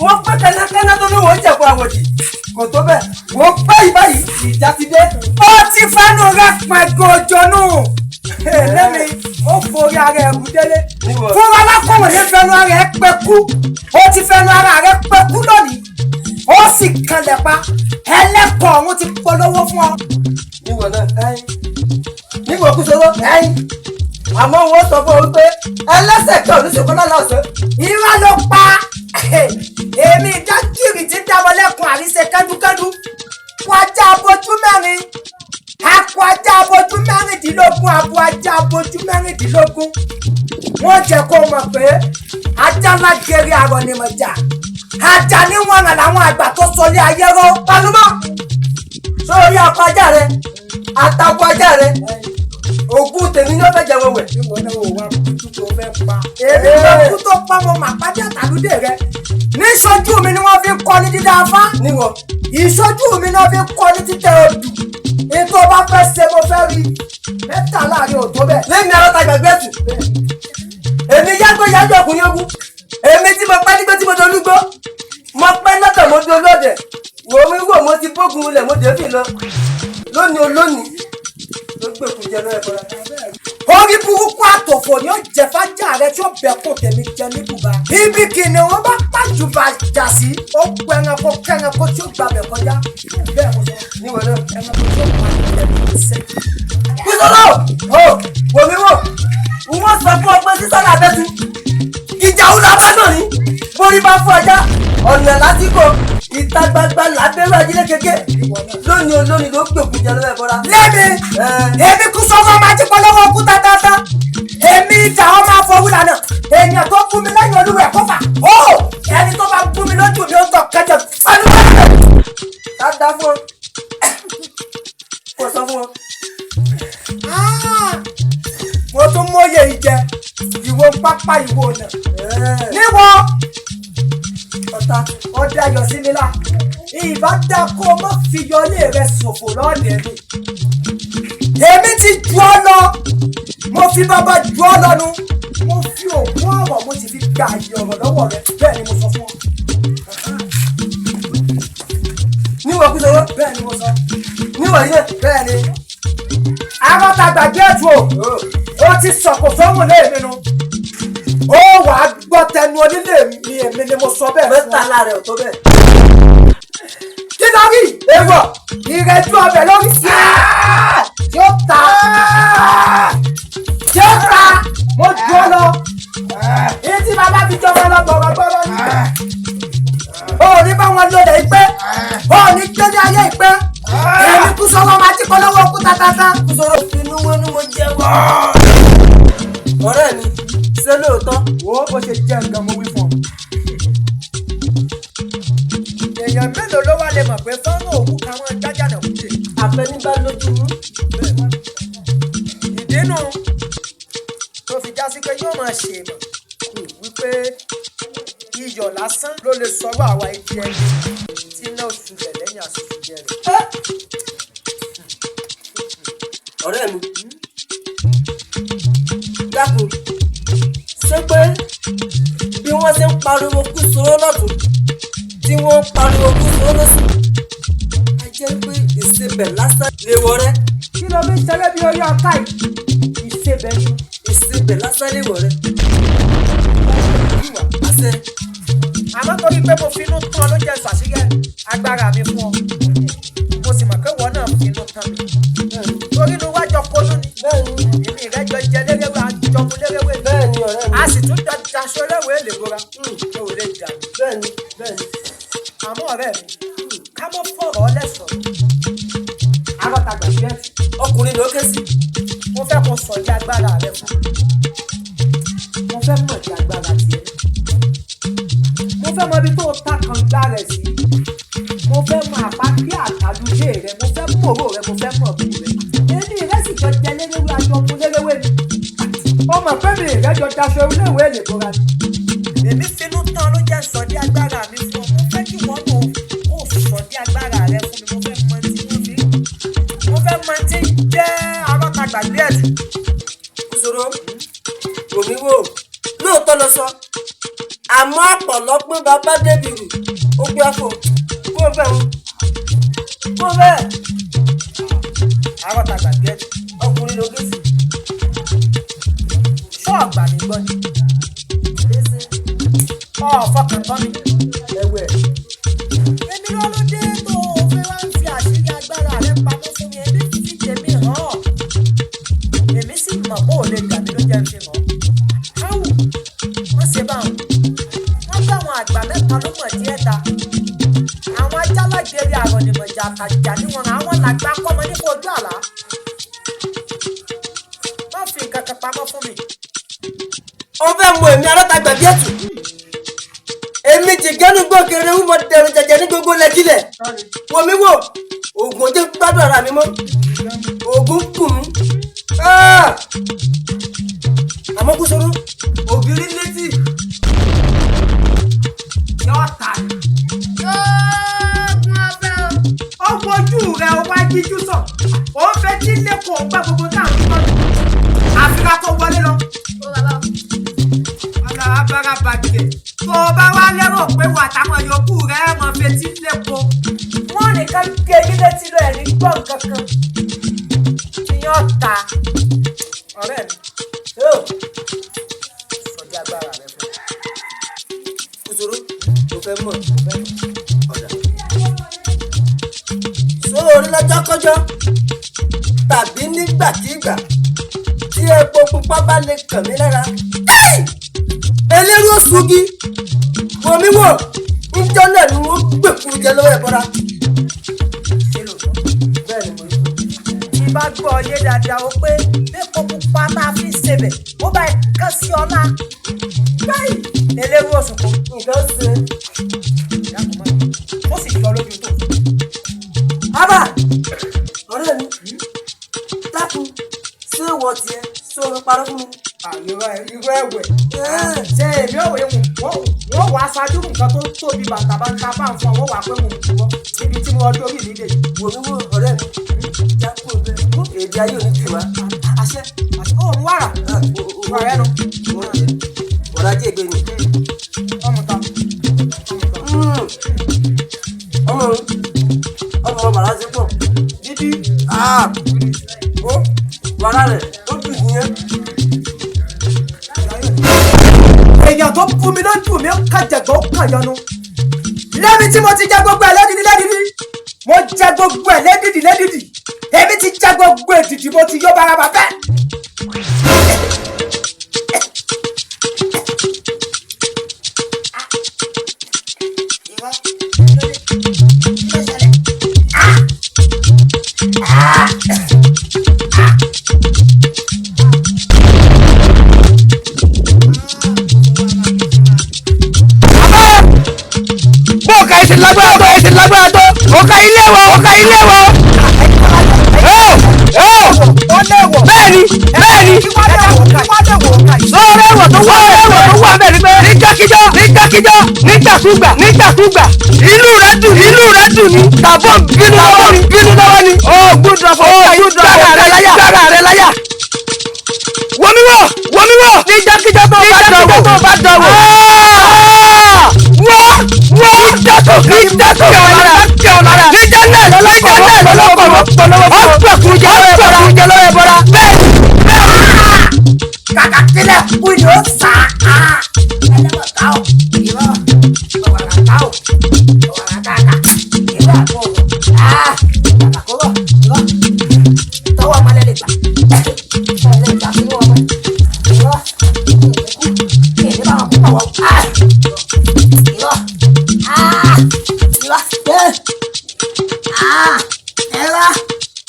[SPEAKER 9] Wọ́n pẹ́ kẹ́nẹ́kẹ́nẹ́ tó ní wọ́n jẹ̀kọ́ àwòdì. Kò tó bẹ́ẹ̀. Wọ́n pẹ́ ìbáyìí ìjà ti dé.
[SPEAKER 1] Ó ti fẹ́nu rẹ̀ pẹ̀ gòjònú. Lẹ́mi ó forí ara ẹ̀ kú délé. Fún alákọ̀wé ní fẹ́nu ara ẹ̀ pẹ́ kú. Ó ti fẹ́nu ara rẹ̀ pẹ́ kú lónìí. Ó sì kanlẹ̀ pa. Ẹlẹ́kọ̀ọ́ ọ̀hún ti polówó fún ọ.
[SPEAKER 9] Níwọ̀n náà níwọ̀n kú sọ́wọ́ àmọ́ wọ́n sọ fún ọ wípé ẹlẹ́sẹ̀ kan ò ní ṣe kọ́lá lọ́sẹ̀.
[SPEAKER 1] irọ́ ló pa èmi dákìrì tí dámọ́lẹ́kùn àríṣe kẹ́dúkẹ́dú kó ajá abojú mẹ́rin akọ ajá abojú mẹ́rìndínlógún abo ajá abojú mẹ́rìndínlógún wọ́n jẹ́ kó mọ̀ pé ajá lágẹ̀rẹ̀ àrọ̀ ni mo jà ajá níwọ̀n rẹ̀ làwọn àgbà tó sọlé ayé ró.
[SPEAKER 9] Balùmọ́ sórí akọ ajá rẹ àtàkọ ajá rẹ ògùn tèmi ní ó fẹ́ jẹun wẹ̀.
[SPEAKER 1] ìwọ náà wò wá kútu tó fẹ́ pa. èmi ló kú tó pa mo mà pàdé àtàlùdé rẹ ní ìṣojú mi ni wọ́n fi kọ́ ní dídá afá.
[SPEAKER 9] níwọ̀n
[SPEAKER 1] ìṣojú mi náà fi kọ́ ní títẹ̀ odù ètò ọba fẹ́ ṣe mo fẹ́ rí mẹ́ta láàrin òtó bẹ́ẹ̀.
[SPEAKER 9] lẹ́mi arọ́ta gbàgbé ẹ̀tù èmi yàgbé yàgbé ọkùnrin ogun èmi tí mo pẹ́ nígbà tí mo dolúgbó mo pẹ́ lọ́tọ̀ mo di olóde wò mí wò mo ti bógun lẹ̀ mo dé fi lọ lónìí olónìí ló gbèkú jẹ lọ́yẹ̀ kọ́ra.
[SPEAKER 1] orí burúkú àtòfò ni ó jẹ fájà rẹ tí ó bẹ kó tèmi jẹ ní bùbá. ibi kìnìún wọn bá pàjù bá jà sí ó gbọ ẹranko kẹranko tí ó gbà bẹ kọjá. bẹ́ẹ̀ mo sọ
[SPEAKER 9] níwọ̀n náà
[SPEAKER 1] ẹranko tí ó pa ilẹ̀ ṣe.
[SPEAKER 9] kúsọ́lọ́ wò mí wò wọ́n sọ fún ọgbẹ́ sísọ́nà abẹ́tú ìjà òun làbá náà ní borí bá fún ọjà ọ̀nà lásìkò ìta gbangba làbẹ́rù ajílẹ̀ kéke lónìí olónìí ló gbèkú jẹ lọ́wọ́ ẹ̀bọ́ra.
[SPEAKER 1] lémi èmi kú sọ́kọ́ máa jí pọ́lọ́wọ́ kú tátátá èmi ìjà wọn máa fọwọ́ lànà èèyàn tó fún mi lẹ́yìn olúwẹ̀ kọfà ó ẹni tó bá fún mi lójú mi ó tọ̀ kẹjọ fẹ́ẹ́ lọ́wọ́.
[SPEAKER 9] ká dá fún ọ kò sọ fún ọ.
[SPEAKER 1] mo tún mọyè ìjẹ ìwo pápá ìwo ọ̀nà níwọ ọ̀tá ọdẹ ayọ̀ sí mi lá ìbá dá kó o má fi yọlé rẹ ṣòfò lọ́ọ̀dẹ̀ mi èmi ti ju ọ lọ mo fi bàbá ju ọ lọ́nu mo fi òògùn ọ̀rọ̀ mo sì fi gba àyè ọ̀rọ̀ lọ́wọ́ rẹ bẹ́ẹ̀ ni mo sọ fún ọ.
[SPEAKER 9] níwọ̀ kú sọ́wọ́
[SPEAKER 1] bẹ́ẹ̀ ni mo sọ
[SPEAKER 9] níwọ̀ yìí náà
[SPEAKER 1] bẹ́ẹ̀ ni arọ́ta gbàgbé ẹ̀tù o ti sọ̀kò sọ́mù lé mi nu ó wà á gbọ́ tẹnu onílé mi èmi ni mo sọ bẹ́ẹ̀ fún ọ.
[SPEAKER 9] mẹ́ta lára ẹ̀ tó bẹ́ẹ̀.
[SPEAKER 1] kí ló rí èèwọ̀ ìrẹ́jú ọbẹ̀ lórí tí ó ta mo jù ọ lọ èyí tí bàbá fi jọba lọ gbọ̀rọ̀gbọ̀rọ̀ ni ó ní bá wọn lóde ìpẹ́ ó ní gbélé ayé ìpẹ́ èmi kú sọ́wọ́ máa jí polówó kú tátátá.
[SPEAKER 9] kú sọ́wọ́ inú wọn ni mo jẹ́ wọ́. ọ̀rẹ́ mi ṣé lóòótọ́.
[SPEAKER 1] wo bó ṣe jẹ́ nǹkan mo wí fún ọ. èèyàn mélòó ló wá lè mọ̀ pé fọ́nrán òkú káwọn jájà náà kúndé.
[SPEAKER 9] àfẹnibá lójú mú.
[SPEAKER 1] ìdínú tó fi já sí pé yóò máa ṣe mọ̀ wípé iyọ̀ lásán ló lè sọ̀rọ̀ àwa ìdí ẹni tí iná oṣù rẹ̀ lẹ́yìn àṣìṣe jẹ rẹ̀.
[SPEAKER 9] ọ̀rẹ́ mi dákun ṣé pé bí wọ́n ṣe ń pariwo kú sóró lọ́tún tí wọ́n ń pariwo kú sóró lọ́sùn a jẹ́ pé ìṣebẹ̀ lásán lè wọ rẹ.
[SPEAKER 1] kí ló fi ń ṣeré bí orí ọ̀ka yìí ìṣebẹ̀ ni.
[SPEAKER 9] ìṣebẹ̀ lásán lè wọ rẹ. àṣẹ.
[SPEAKER 1] àmọ́ torí pé mo finú tán ló jẹ́ ṣàṣeyẹ agbára mi fún ọ mo sì mọ̀ pé wọ́n náà finú tán mi torí inú wájọ kólú ni èmi ìrẹ́jọ jẹ lérewé àjọmú lérewé
[SPEAKER 9] bẹ́ẹ̀ni ọ̀rẹ́ mi
[SPEAKER 1] a sì tún daṣọ léwé lèbora tó lè jà mí.
[SPEAKER 9] bẹ́ẹ̀ni
[SPEAKER 1] àmọ́ ọ̀rẹ́ mi ká mọ́ fọ̀rọ̀ lẹ́sọ̀ọ́ arọ́ta gbàgbé ẹ̀
[SPEAKER 9] ọkùnrin ló ké sí.
[SPEAKER 1] mo fẹ́ kó sọ di agbára rẹ fún mo fẹ́ mọ̀ di agbára tiẹ̀ mo fẹ́ mọ ibi tó ta kànga rẹ̀ sí mo fẹ́ mọ àpákí àtàlùdé rẹ mo fẹ́ mọ òró rẹ mo fẹ́ mọ ọ̀bù rẹ èmi ìrẹsì jọ jẹ lérewé àjọkú lérewé ni ọmọ pẹ́mi ìrẹ́jọ daṣọ iléèwé lèbora ni èmi finú tán ló jẹ́ sọ di agbára mi fún ọ mo fẹ́ kí wọ́n mọ̀ kó sọ di agbára rẹ fún mi mo fẹ́ mọ tí jẹ́ arọ́ta gbàgbé ẹ̀sùn.
[SPEAKER 9] ìṣòro òmí wò lóòótọ́ lọ sọ àmọ́ ọ̀pọ̀lọpọ̀ bàbá débìrì ó gbé àpò kó bẹ́ẹ̀ kó bẹ́ẹ̀.
[SPEAKER 1] arọ́ta gbàgbé ẹ̀sùn
[SPEAKER 9] ọkùnrin ló gé sí.
[SPEAKER 1] ṣọ́ọ̀gbà mi gbọ́ ni fọkàn tán mi ẹ̀wẹ̀. èmi ló ló dé tó o fẹ́ wá ń fi àṣírí agbára rẹ pamọ́ fún mi èmi fi tèmi hàn èmi sì mọ̀ bó o lè gbà mí ló torí àrọ̀ ni mọ̀jà àtàjà níwọ̀n àwọn làgbà kọ́mọ nípa ojú àlá. Má fi nǹkan kan pamọ́ fún mi.
[SPEAKER 9] Ó fẹ́ mọ èmi alátagbà bí ẹ̀tù. Èmi ti gẹ́nu gbọ́kẹrẹ wí mo dẹ̀rù jẹjẹ ní gbogbo lẹ́jílẹ̀. Wọ́n mi wò, oògùn ojú gbádùn ara mi mọ́. Oògùn kù mí. Àmọ́ kú sọ́rọ́, ògiri létí.
[SPEAKER 1] Yóò tà ní. Ọgbọ́n ojú rẹ̀ ó wá jíjú sọ. Ó fẹ́ tí lẹ́kọ̀ọ́ gbá gbogbo táwọn tó tọ́jú. Àfikà kó wọlé lọ. Ọ̀nà abára bàjẹ́. Tó o bá wá lérò pé wà táwọn yòókù rẹ̀ mọ̀ fetí lẹ́kọ̀ọ́. Wọ́n nìkan gé ilé tí lọ ẹ̀rí gbọ́ nǹkan kan. Kí yóò ta. Ọ̀rẹ́ mi. Sọjí agbára rẹ fún mi.
[SPEAKER 9] Kúsòrò, mo fẹ́ mọ̀, ọ̀dà. Sóòrí lọ́jọ́kọ́jọ́ tàbí nígbàkigbà tí epo pupa bá lè kàn mí lára. Eléru òṣùgì wò mí wò níjọ́ náà ni wọ́n gbèkú jẹ lọ́wọ́ ẹ̀bọra. Bẹ́ẹ̀ ni mo rí.
[SPEAKER 1] Tí bá gbọ́ yé dáadáa ó pé epo pupa tá a fi ṣebẹ̀ ó bá kán sí ọlá. Eléru òṣùkò
[SPEAKER 9] Nǹkan ṣe.
[SPEAKER 1] ó sì jọ lójú tó.
[SPEAKER 9] Ábà ọ̀rẹ́ mi dákun ṣé ìwọ tiẹ̀ ṣé o parọ́ fún mi?
[SPEAKER 1] Irú ẹ̀wẹ̀. Ṣé èmi ò wé wọ́n wàá ṣáájú nǹkan tó tóbi bàǹtàbàǹtà bá ń fún ọ wọ́n wàá pé mo ń wọ́ níbi tí mo ọdún orí mi dé.
[SPEAKER 9] Wò mí wò ọ̀rẹ́ mi jákò bẹ́ẹ̀ èdè ayé ò ní tì wá.
[SPEAKER 1] Àṣẹ ó ń wàrà wàrà ẹnu.
[SPEAKER 9] Ọ̀rọ̀ ajé ìgbé ni.
[SPEAKER 1] Ọmọ ta.
[SPEAKER 9] Ọmọ bàrà ṣe pọ̀.
[SPEAKER 1] Dídí.
[SPEAKER 9] Ó wàrà rẹ̀ ó dùn yẹn.
[SPEAKER 1] Èèyàn tó fún mi ló dùn mí ó kàjẹ̀gbọ́ ó kàn yọnu. Lẹ́mi tí mo ti jẹ gbogbo ẹ̀ lẹ́dìdì. Mo jẹ gbogbo ẹ̀ lẹ́dìdì. Èmi ti jẹ gbogbo èdìdì mo ti yó baraba bẹ́ẹ̀.
[SPEAKER 9] Lágbára tó ọkà ilé wọ. Bẹ́ẹ̀ni lọ́rọ̀ ẹ̀wọ̀ tó wà bẹ́ẹ̀ ni pé nígbàkíjọ́ nígbàkúgbà inú rẹ̀ dùn ni tàbọ̀ bínú lọ́wọ́ ni ó gbúdọ̀ dára rẹ̀ láyà wọ́míwọ́ nígbàkíjọ́ tó bá dọ̀wọ́ ìjátò lára níjẹ́ náà lọ́lọ́kọ̀ ọ̀pẹ̀kùn jẹ́ lọ́wọ́ ẹ̀bọra bẹ́ẹ̀
[SPEAKER 1] Kàkà kílẹ̀ kú ni ó sà á. Ẹlẹ́wọ̀n ká ò ìwọ ọ̀wàrà ká ò ọ̀wàrà káàkà ìwọ àpò kàkà kó bọ̀ ìwọ tọwọ́ ọmọ lẹ́lẹ̀ gbà lẹ́lẹ̀ gbà sínú ọmọ ìwọ ìkú kí èdè bá wọn kú pàwọ́ ìwọ ẹ̀rọ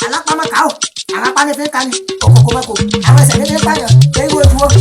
[SPEAKER 1] alápámọ́ ká ò alápámọ́ fẹ́ ká ní kòkòkò mẹ́kò àwọn ẹsẹ̀ ní fẹ́ ká yàn lẹ́yìn ojú wọn.